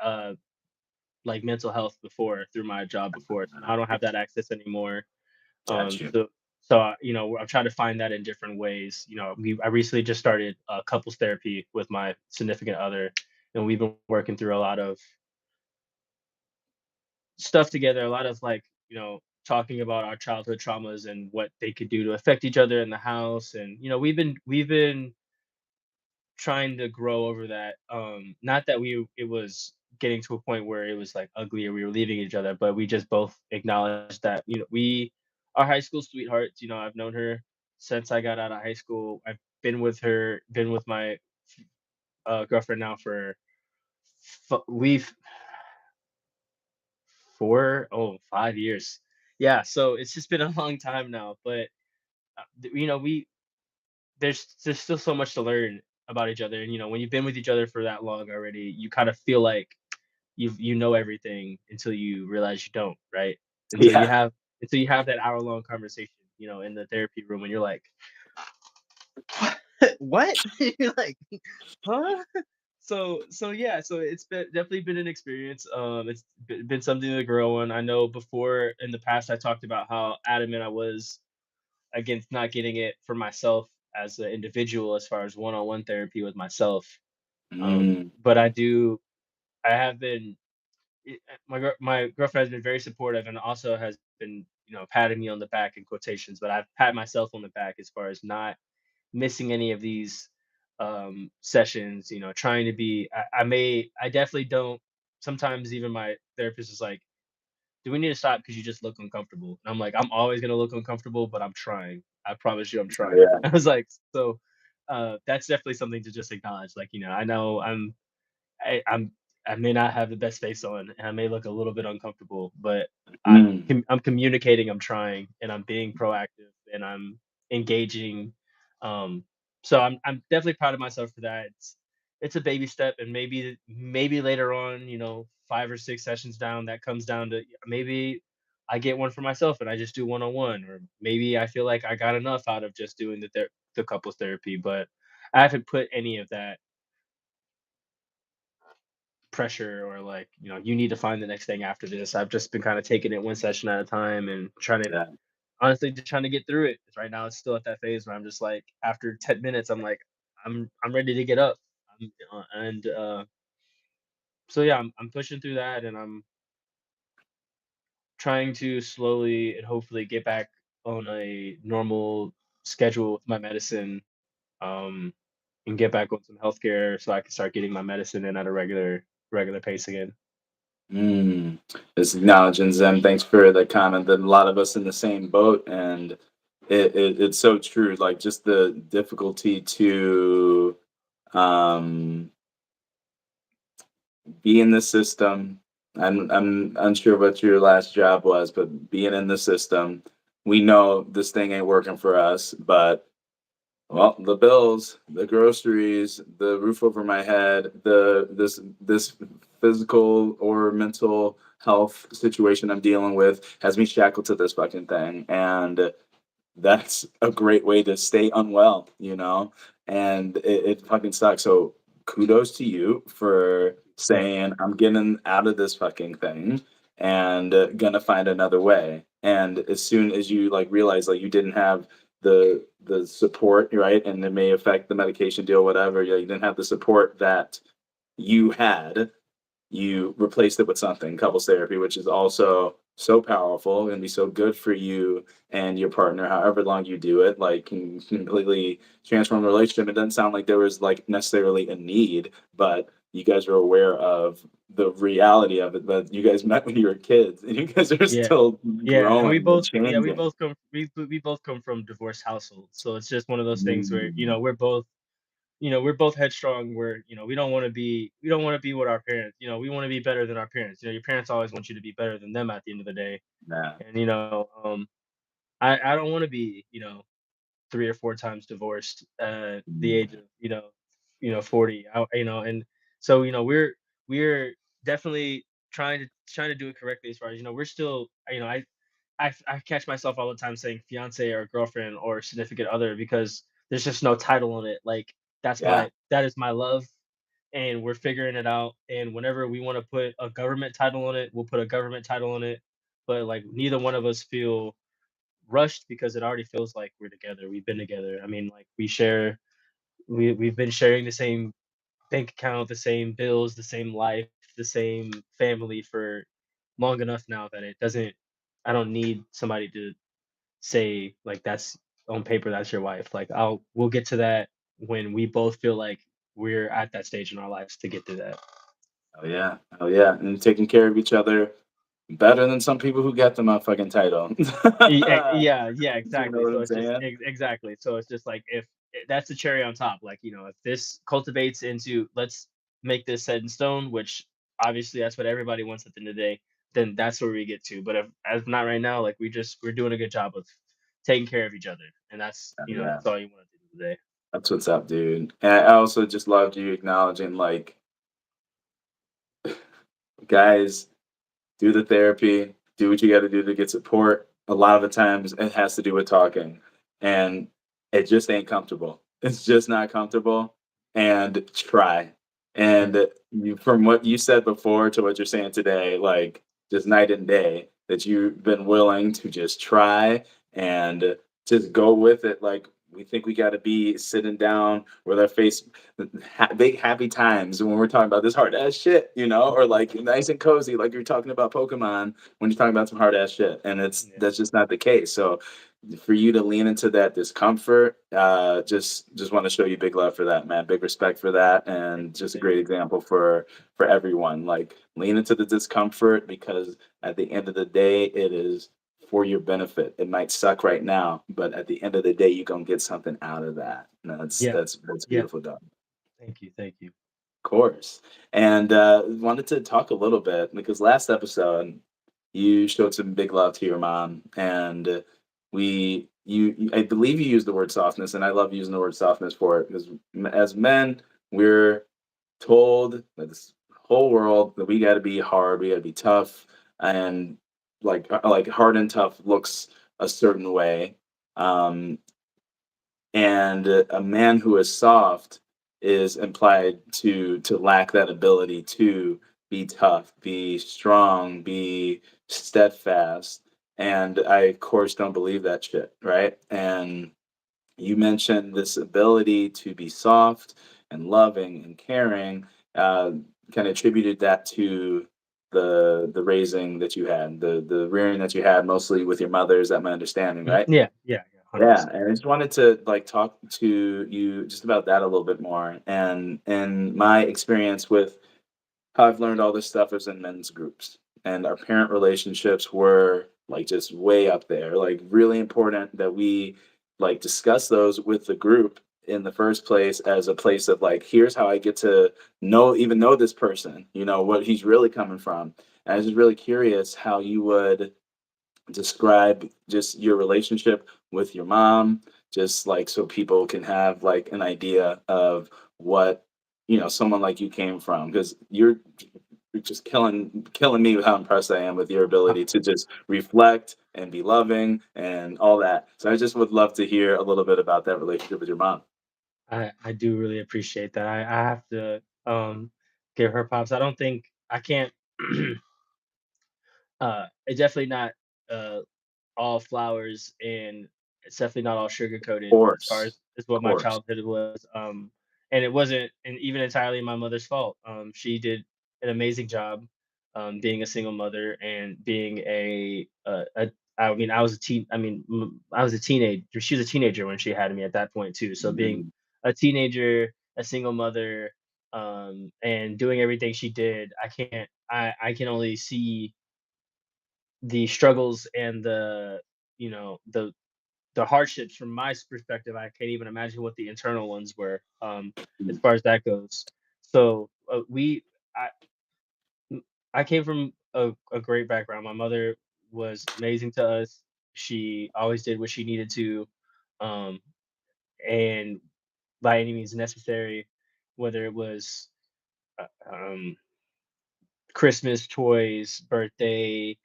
uh like mental health before through my job before. So now I don't have that access anymore. Got you. I'm trying to find that in different ways. I recently just started couples therapy with my significant other, and we've been working through a lot of stuff together, a lot of like, talking about our childhood traumas and what they could do to affect each other in the house. And, we've been trying to grow over that. Not that it was getting to a point where it was like ugly or we were leaving each other, but we just both acknowledged that, we are high school sweethearts. I've known her since I got out of high school. I've been with my girlfriend now for we've 5 years. Yeah, so it's just been a long time now, but we there's still so much to learn about each other, and when you've been with each other for that long already, you kind of feel like you know everything until you realize you don't, right? Until you Yeah. have until you have that hour-long conversation, in the therapy room, and you're like, "What?" You're like, "Huh?" So yeah, so it's definitely been an experience. It's been something to grow on. I know before in the past I talked about how adamant I was against not getting it for myself as an individual as far as one-on-one therapy with myself. Mm. But I have been my girlfriend has been very supportive and also has been, patting me on the back in quotations, but I've pat myself on the back as far as not missing any of these sessions, trying to be I definitely don't. Sometimes even my therapist is like, do we need to stop because you just look uncomfortable? And I'm like, I'm always gonna look uncomfortable, but I'm trying. I promise you I'm Oh, trying. yeah. I was like, so that's definitely something to just acknowledge. Like, I know I'm I may not have the best face on, and I may look a little bit uncomfortable, but Mm. I'm communicating, I'm trying, and I'm being proactive, and I'm engaging. Um, so I'm definitely proud of myself for that. It's a baby step, and maybe later on, 5 or 6 sessions down, that comes down to maybe I get one for myself and I just do one-on-one, or maybe I feel like I got enough out of just doing the couples therapy, but I haven't put any of that pressure or like, you need to find the next thing after this. I've just been kind of taking it one session at a time and trying to Yeah. honestly just trying to get through it. 'Cause right now it's still at that phase where I'm just like after 10 minutes I'm like I'm ready to get up. And so yeah, I'm pushing through that, and I'm trying to slowly and hopefully get back on a normal schedule with my medicine, um and get back on some healthcare so I can start getting my medicine in at a regular pace again. Mm. Just acknowledging Zen. Thanks for the comment that a lot of us in the same boat, and it's so true. Like just the difficulty to um be in the system. I'm unsure what your last job was, but being in the system, we know this thing ain't working for us, but well, the bills, the groceries, the roof over my head, this physical or mental health situation I'm dealing with has me shackled to this fucking thing. And that's a great way to stay unwell, you know? And it fucking sucks. So kudos to you for Thank saying, I'm getting out of this fucking thing and gonna find another way. And as soon as you like realize like you didn't have the support, right? And it may affect the medication deal, whatever, you didn't have the support that you had, you replaced it with something, couples therapy, which is also so powerful and be so good for you and your partner, however long you do it, like can completely transform the relationship. It doesn't sound like there was like necessarily a need, but you guys are aware of the reality of it. But you guys met when you were kids and you guys are Yeah. still Yeah, and growing and changing. we both come from divorced households, so it's just one of those things where, Mm, we're both headstrong. We don't want to be what our parents, we want to be better than our parents. Your parents always want you to be better than them at the end of the day. yeah. And I don't want to be, 3 or 4 times divorced at the Mm, age of, 40. And so, we're definitely trying to do it correctly. As far as, we're still, I catch myself all the time saying fiance or girlfriend or significant other because there's just no title on it. Like, yeah. that is my love, and we're figuring it out. And whenever we want to put a government title on it, we'll put a government title on it. But like, neither one of us feel rushed because it already feels like we're together. We've been together. I mean, like, we've been sharing the same bank account, the same bills, the same life, the same family for long enough now that it doesn't I don't need somebody to say like that's on paper that's your wife. Like, we'll get to that when we both feel like we're at that stage in our lives to get to that. Oh yeah. Oh yeah. And taking care of each other better than some people who get the motherfucking title. Yeah, yeah, You know exactly. what So I'm it's just saying? exactly. So it's just like if that's the cherry on top. Like, if this cultivates into let's make this set in stone, which obviously that's what everybody wants at the end of the day, then that's where we get to. But if as not right now, like we're doing a good job of taking care of each other, and Oh, yeah. that's all you want to do today. That's what's up, dude. And I also just loved you acknowledging like guys do the therapy, do what you got to do to get support. A lot of the times it has to do with talking, and it just ain't comfortable. It's just not comfortable. And try. Yeah, And from what you said before to what you're saying today, like just night and day, that you've been willing to just try and just go with it. Like we think we got to be sitting down with our face big happy times when we're talking about this hard ass shit, or like nice and cozy, like you're talking about Pokemon when you're talking about some hard ass shit, and yeah. that's just not the case. So for you to lean into that discomfort, just want to show you big love for that, man. Big respect for that, and just a Thank great you. example for everyone. Like lean into the discomfort because at the end of the day, it is for your benefit. It might suck right now, but at the end of the day, you're gonna get something out of that. And that's Yeah, that's yeah. beautiful, dog. Thank you, thank you. Course. And wanted to talk a little bit because last episode you showed some big love to your mom, and I believe you used the word softness, and I love using the word softness for it because as men we're told by this whole world that we got to be hard, we got to be tough, and like hard and tough looks a certain way. Um, and a man who is soft is implied to lack that ability to be tough, be strong, be steadfast. And I of course don't believe that shit, right? And you mentioned this ability to be soft and loving and caring, uh, kind of attributed that to the raising that you had, the rearing that you had, mostly with your mother. Is that my understanding, right? Yeah, yeah, yeah, hundred Yeah, percent. and I just wanted to like talk to you just about that a little bit more. And my experience with how I've learned all this stuff is in men's groups. And our parent relationships were like just way up there, like really important that we like discuss those with the group in the first place as a place of like, here's how I get to know this person, what he's really coming from. And I was just really curious how you would describe just your relationship with your mom, just like so people can have like an idea of what someone like you came from, because you're just killing me with how impressed I am with your Uh, ability to just reflect and be loving and all that. So I just would love to hear a little bit about that relationship with your mom. I do really appreciate that. I have to give her props. I don't think I can't. It's definitely not uh all flowers, and it's definitely not all sugar Of coated as far course. as Of what my course. childhood was. And it wasn't, and even entirely my mother's fault. She did an amazing job, being a single mother and being a. I mean, I was a teen. I mean, I was a teenager. She was a teenager when she had me at that point too. So being Mhm. a teenager, a single mother, and doing everything she did, I can't. I can only see the struggles and you know the the hardships from my perspective. I can't even imagine what the internal ones were, as Mm. far as that goes. So we I I came from a great background. My mother was amazing to us. She always did what she needed to, um, and by any means necessary, whether it was uh, um, Christmas toys, birthday,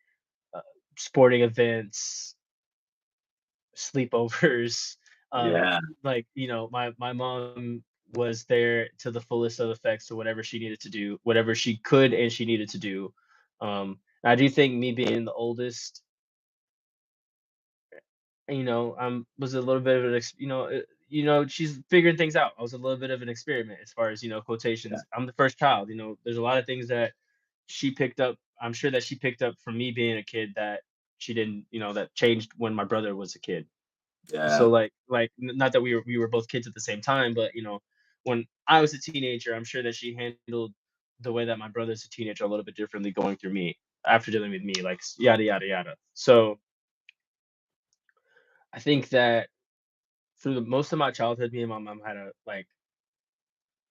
uh, sporting events, sleepovers. Uh, Yeah. like, my mom was there to the fullest of effects to whatever she needed to do, whatever she could and she needed to do. I do think me being the oldest, was a little bit of she's figuring things out. I was a little bit of an experiment as far as Yeah. quotations. I'm the first child. There's a lot of things that she picked up. I'm sure that she picked up from me being a kid that she didn't, that changed when my brother was a kid. So Yeah. not that we were both kids at the same time, but when I was a teenager, I'm sure that she handled the way that my brother's a teenager a little bit differently going through me after dealing with me, like yada yada yada. So I think that through the most of my childhood, me and my mom had a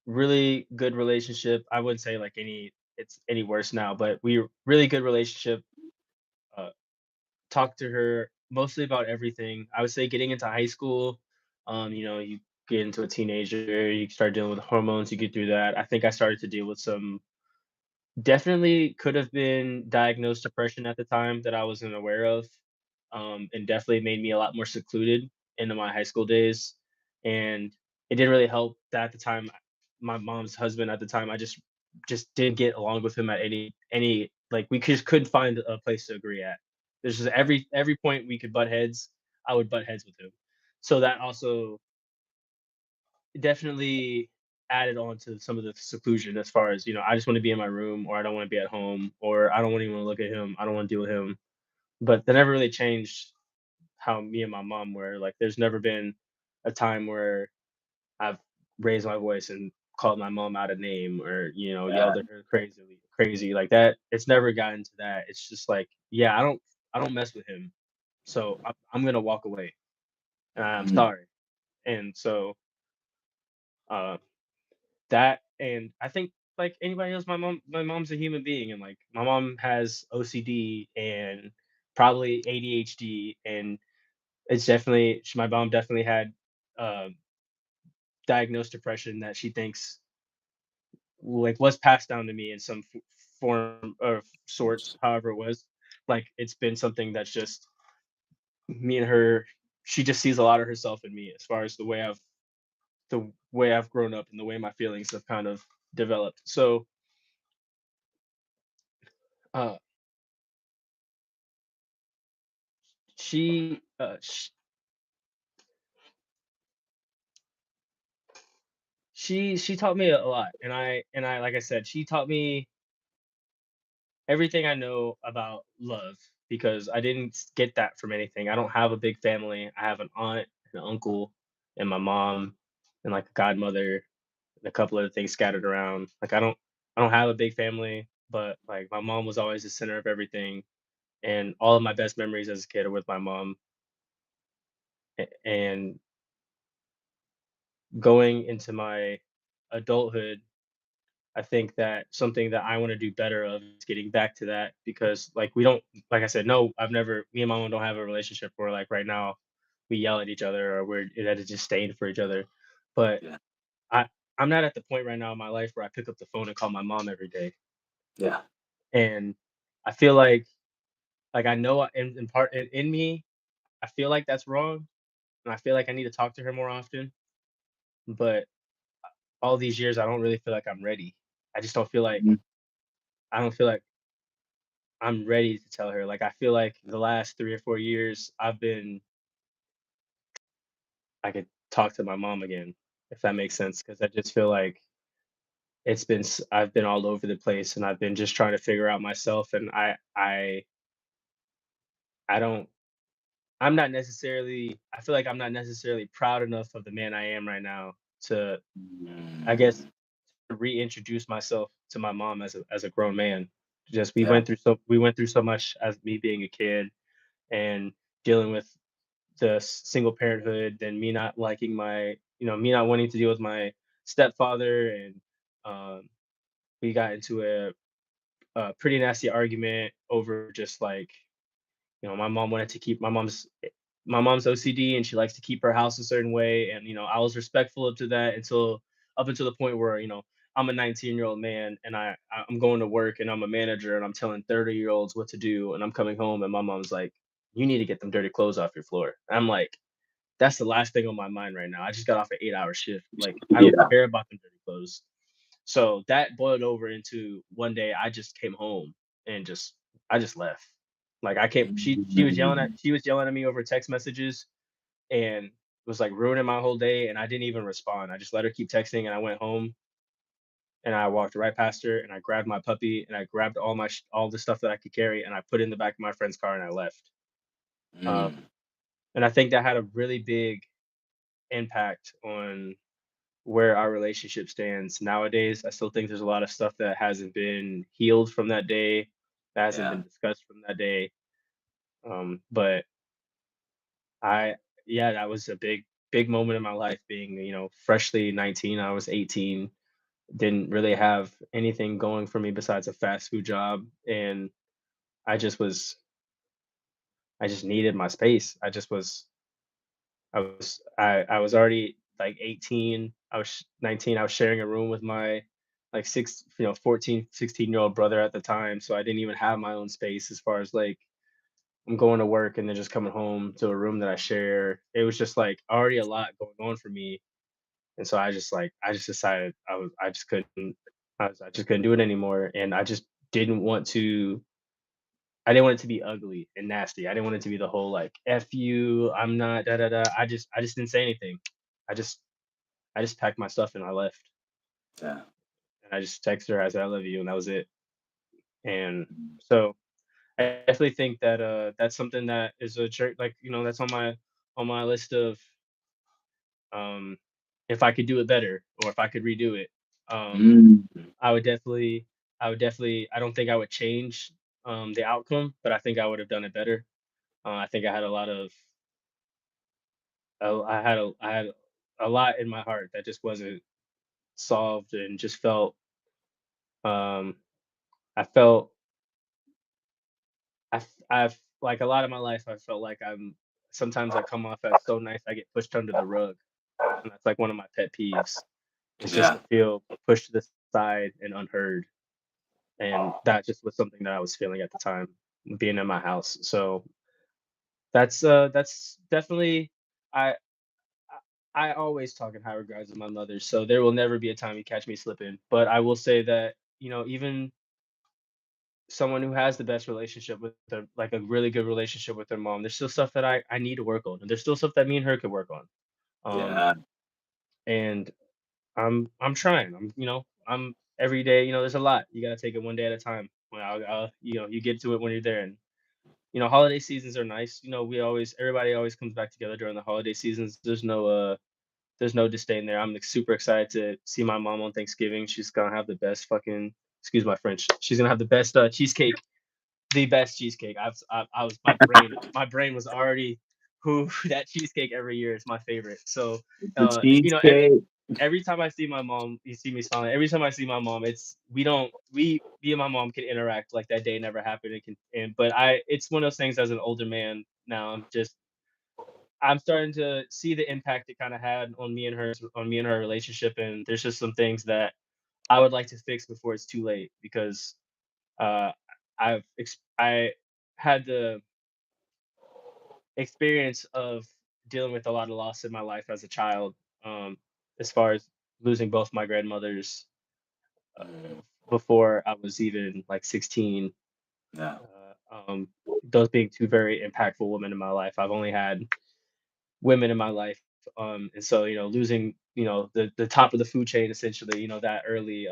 really good relationship. I wouldn't say like it's any worse now, but we were really good relationship. Uh, Talked to her mostly about everything. I would say getting into high school, you get into a teenager, you start dealing with hormones, you get through that. I think I started to deal with some. Definitely could have been diagnosed depression at the time that I wasn't aware of, and definitely made me a lot more secluded into my high school days. And it didn't really help that at the time, my mom's husband at the time, I just didn't get along with him at any like we just couldn't find a place to agree at. There's just every point we could butt heads, I would butt heads with him. So that also definitely added on to some of the seclusion as far as, I just want to be in my room, or I don't want to be at home, or I don't want even want to look at him. I don't want to deal with him. But that never really changed how me and my mom were. Like there's never been a time where I've raised my voice and called my mom out a name, or, Yeah. yelled at her crazy like that. It's never gotten to that. It's just like, yeah, I don't mess with him. So I'm gonna walk away. And I'm Mhm. sorry. And so uh that, and I think like anybody else, my mom's a human being, and like my mom has OCD and probably ADHD, and my mom definitely had uh, diagnosed depression that she thinks like was passed down to me in some form of sorts, however it was. Like it's been something that's just me and her. She just sees a lot of herself in me as far as the way I've grown up and the way my feelings have kind of developed. So uh, she uh, sh- she taught me a lot, and I like I said, she taught me everything I know about love, because I didn't get that from anything. I don't have a big family. I have an aunt, an uncle, and my mom, and like a godmother, and a couple other things scattered around. Like I don't have a big family, but like my mom was always the center of everything, and all of my best memories as a kid are with my mom. And going into my adulthood, I think that something that I want to do better of is getting back to that because like we don't like I said, no, I've never me and my mom don't have a relationship where like right now we yell at each other or we're that is disdain for each other. But Yeah. I I'm not at the point right now in my life where I pick up the phone and call my mom every day. Yeah. And I feel like I know in part in me, I feel like that's wrong. And I feel like I need to talk to her more often. But all these years I don't really feel like I'm ready. I just don't feel like Mhm. I don't feel like I'm ready to tell her. Like I feel like the last 3 or 4 years I could talk to my mom again, if that makes sense. Because I just feel like I've been all over the place and I've been just trying to figure out myself and I don't I'm not necessarily I feel like I'm not necessarily proud enough of the man I am right now to I guess Mm. to reintroduce myself to my mom as a grown man. Just Yeah. we went through so much as me being a kid and dealing with the single parenthood, then me not liking me not wanting to deal with my stepfather, and we got into a pretty nasty argument over just like my mom wanted to keep my mom's OCD and she likes to keep her house a certain way, and I was respectful up to that up until the point where I'm a 19-year-old man and I'm going to work and I'm a manager and I'm telling 30-year-olds what to do, and I'm coming home and my mom's like, you need to get them dirty clothes off your floor. I'm like, that's the last thing on my mind right now. I just got off an 8-hour shift. Like, I don't Yeah. care about them dirty clothes. So that boiled over into one day I just came home and I just left. Like I came Mm. she was yelling at me over text messages and was like ruining my whole day, and I didn't even respond. I just let her keep texting and I went home and I walked right past her and I grabbed my puppy and I grabbed all the stuff that I could carry and I put it in the back of my friend's car and I left. Um, Mm. and I think that had a really big impact on where our relationship stands nowadays. I still think there's a lot of stuff that hasn't been healed from that day, that hasn't Yeah. been discussed from that day. But I, yeah, that was a big moment in my life being, freshly 19. I was 18, didn't really have anything going for me besides a fast food job. And I just was, I just needed my space. I was already like 18. I was 19. I was sharing a room with my like 14, 16-year-old brother at the time. So I didn't even have my own space as far as like I'm going to work and then just coming home to a room that I share. It was just like already a lot going on for me. And so I just decided I just couldn't do it anymore. And didn't want to I didn't want it to be ugly and nasty. I didn't want it to be the whole like "F you, I'm not da da da." I just didn't say anything. I just I just packed my stuff and I left. Yeah. And I just texted her, I said, "I love you," and that was it. And so I definitely think that that's something that is a like that's on my list of um if I could do it better or if I could redo it. Um Mm. I would definitely I don't think I would change the outcome, but I think I would have done it better. I think I had a lot of I had a lot in my heart that just wasn't solved and just felt um I felt I've like a lot of my life I felt like I'm sometimes I come off as so nice I get pushed under the rug, and that's like one of my pet peeves. It's just Yeah. to feel pushed to the side and unheard, and that just was something that I was feeling at the time being in my house. So that's definitely I I always talk in high regards of my mother, so there will never be a time you catch me slipping. But I will say that, even someone who has the best relationship with their like a really good relationship with their mom, there's still stuff that I need to work on. And there's still stuff that me and her could work on. Um Yeah. and I'm trying. I'm every day, there's a lot. You gotta take it one day at a time. Well, you get to it when you're there. And holiday seasons are nice. Everybody always comes back together during the holiday seasons. There's no disdain there. I'm like, super excited to see my mom on Thanksgiving. She's gonna have the best fucking excuse my French. She's gonna have the best cheesecake, the best cheesecake. I was my brain was already who that cheesecake every year is my favorite. So, The you know, every cheesecake. every time I see my mom, you see me smiling. Every time I see my mom, it's we don't we me and my mom can interact like that day never happened. It can, and but it's one of those things as an older man now. I'm starting to see the impact it kind of had on me and her relationship, and there's just some things that I would like to fix before it's too late because uh, I had the experience of dealing with a lot of loss in my life as a child, um, as far as losing both my grandmothers Mm, before I was even like 16. yeah. Those being two very impactful women in my life. I've only had women in my life, and so losing the top of the food chain essentially, that early,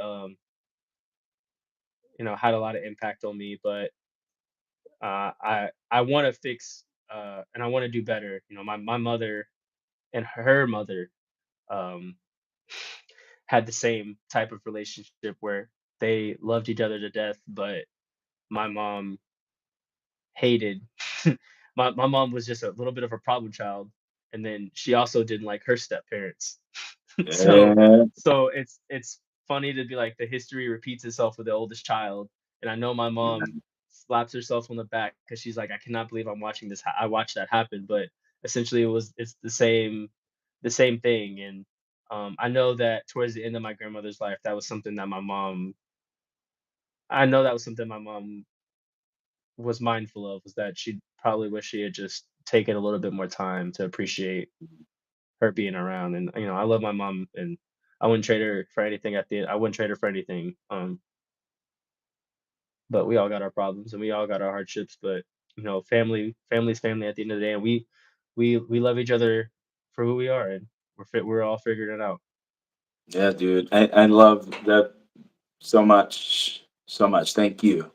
had a lot of impact on me. But I want to fix, and I want to do better. My mother and her mother, um, had the same type of relationship where they loved each other to death, but my mom hated my mom was just a little bit of a problem child, and then she also didn't like her step parents. so Yeah. so it's funny to be like the history repeats itself with the oldest child. And I know my mom slaps herself on the back because she's like, I cannot believe I'm watching this. I watched that happen, but essentially it's the same thing. And I know that towards the end of my grandmother's life, that was something that my mom. I know that was something my mom was mindful of, was that she probably wish she had just taken a little bit more time to appreciate her being around. And I love my mom, and I wouldn't trade her for anything. I wouldn't trade her for anything. But we all got our problems and we all got our hardships. But family's family at the end of the day, and we love each other for who we are, and we're all figuring it out. Yeah, dude. I love that so much, so much. Thank you.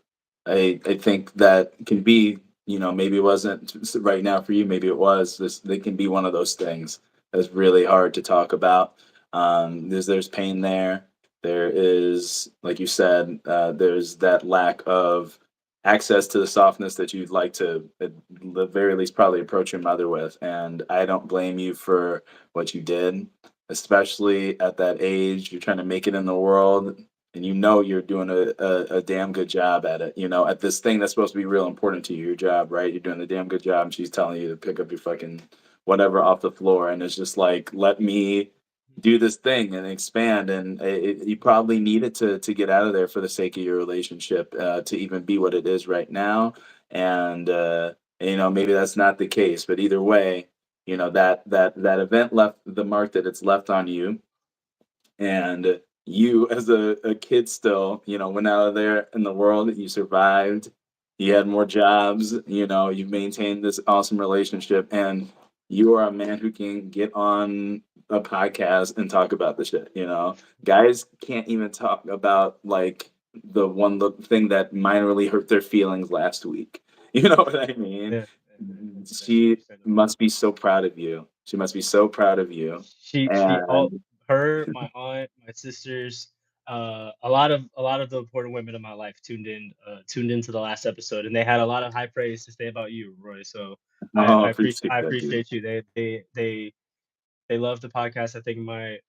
I think that can be, maybe it wasn't right now for you, maybe it was. This they can be one of those things that's really hard to talk about. There's pain there. There is, like you said, there's that lack of access to the softness that you'd like to, at the very least, probably approach your mother with. And I don't blame you for what you did, especially at that age. You're trying to make it in the world, and you're doing a damn good job at it. At this thing that's supposed to be real important to you, your job, right? You're doing a damn good job, and she's telling you to pick up your fucking whatever off the floor, and it's just like, let me do this thing and expand. And you probably need it to get out of there for the sake of your relationship, to even be what it is right now. And maybe that's not the case, but either way, that event left the mark that it's left on you. And you, as a kid still, went out of there in the world, you survived, you had more jobs, you've maintained this awesome relationship, and you are a man who can get on a podcast and talk about the shit. Guys can't even talk about, like, the thing that minorly hurt their feelings last week. You know what I mean? Yeah, that's She understandable. must be so proud of you. She must be so proud of you. She all And her, my aunt, my sisters, a lot of the important women in my life tuned into the last episode, and they had a lot of high praise to say about you, Roy. So I oh, I, appreciate appreciate I that, dude. appreciate you. They love the podcast. I think my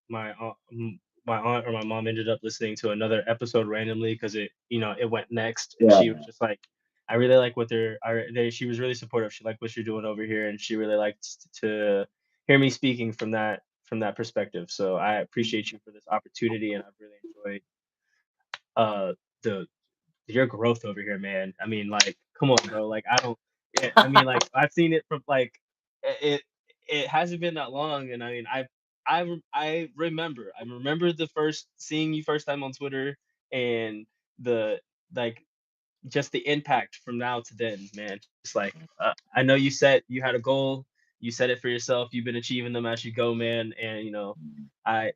aunt or my mom ended up listening to another episode randomly because it went next, and she was Yeah. just like, I really like what she was really supportive. She liked what you're doing over here, and she really liked to hear me speaking from that perspective. So I appreciate you for this opportunity, and I've really enjoyed uh the your growth over here, man. I mean, like, come on, bro. Like, I don't. I mean, like, I've seen it from like it hasn't been that long, and I mean, I remember the first seeing you first time on Twitter, and the like just the impact from now to then, man. It's like, I know you had a goal, you set it for yourself, you've been achieving them as you go, man. And I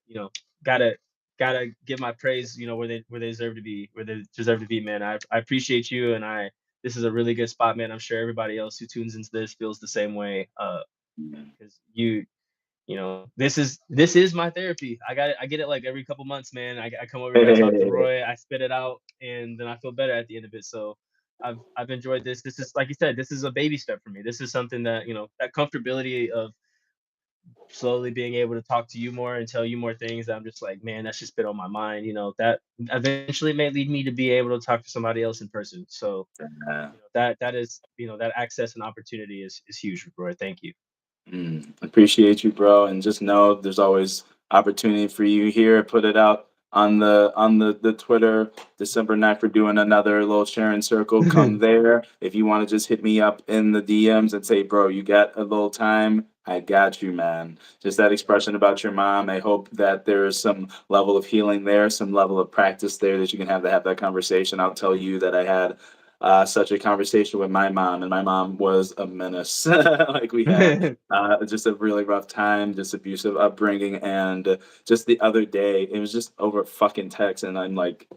gotta gotta give my praise, where they deserve to be, man. I appreciate you, and this is a really good spot, man. I'm sure everybody else who tunes into this feels the same way. Because this is my therapy. I get it like every couple months, man. I come over here, I talk to Hey, Roy, I spit it out, and then I feel better at the end of it. So I've enjoyed this. This is, like you said, this is a baby step for me. This is something that, that comfortability of slowly being able to talk to you more and tell you more things. I'm just like, man, that's just been on my mind. That eventually may lead me to be able to talk to somebody else in person. So Uh, that is, that access and opportunity is huge, Roy. Thank you. Appreciate you, bro, and just know there's always opportunity for you here. Put it out on the Twitter. December 9th, we're doing another little sharing circle. Come there. If you want to just hit me up in the DMs and say, bro, you got a little time, I got you, man. Just that expression about your mom. I hope that there is some level of healing there, some level of practice there that you can have that conversation. I'll tell you that I had such a conversation with my mom, and my mom was a menace. Like we had just a really rough time, just abusive upbringing, and just the other day, it was just over fucking text, and I'm like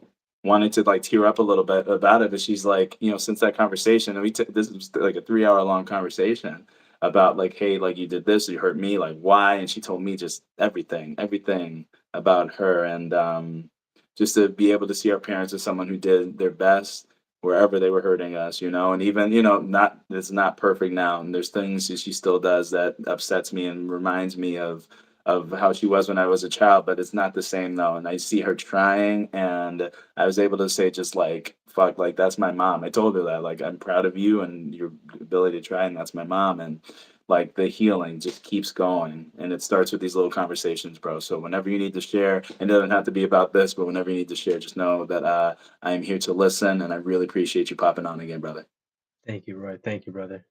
wanting to like tear up a little bit about it. But she's like, since that conversation, and we took this was like a 3 hour long conversation about like, hey, like you did this, you hurt me, like why? And she told me just everything about her, and just to be able to see our parents as someone who did their best wherever they were hurting us, and even, not it's not perfect now. And there's things that she still does that upsets me and reminds me of how she was when I was a child, but it's not the same though. And I see her trying, and I was able to say just like fuck, like that's my mom. I told her that, like, I'm proud of you and your ability to try, and that's my mom. And like the healing just keeps going, and it starts with these little conversations, bro. So whenever you need to share, it doesn't have to be about this, but whenever you need to share, just know that I am here to listen, and I really appreciate you popping on again, brother. Thank you, Roy. Thank you, brother.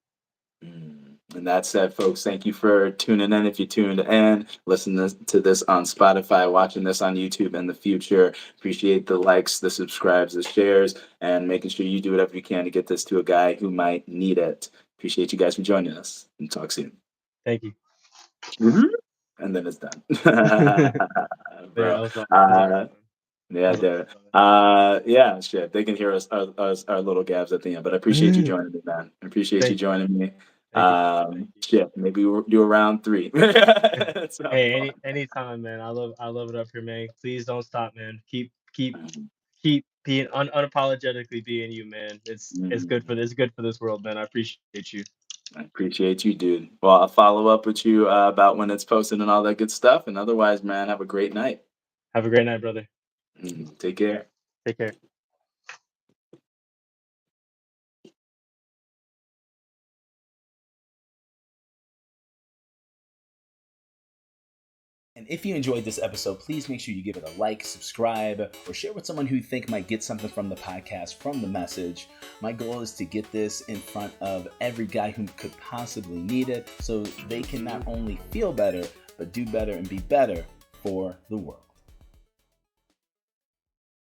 And that said, folks, thank you for tuning in. If you tuned in, listen to this on Spotify, watching this on YouTube in the future, appreciate the likes, the subscribes, the shares, and making sure you do whatever you can to get this to a guy who might need it. Appreciate you guys for joining us, and talk soon. Thank you. And then it's done. Yeah, Bro. that was awesome, man. That Yeah, was awesome, dude. brother. Yeah, shit. They can hear our little gabs at the end, but I appreciate you joining me, man. I appreciate you Thank you, brother. joining me. Thank you, brother. Thank you. Shit, maybe we'll do a round three. At some Hey, point. anytime, man. I love it up here, man. Please don't stop, man. Keep Mhm. keep being unapologetically being you, man. It's good for Mhm. this world, man. I appreciate you. I appreciate you, dude. Well, I'll follow up with you about when it's posted and all that good stuff. And otherwise, man, have a great night. Have a great night, brother. Take care. Take care. And if you enjoyed this episode, please make sure you give it a like, subscribe, or share with someone who you think might get something from the podcast, from the message. My goal is to get this in front of every guy who could possibly need it, so they can not only feel better, but do better and be better for the world.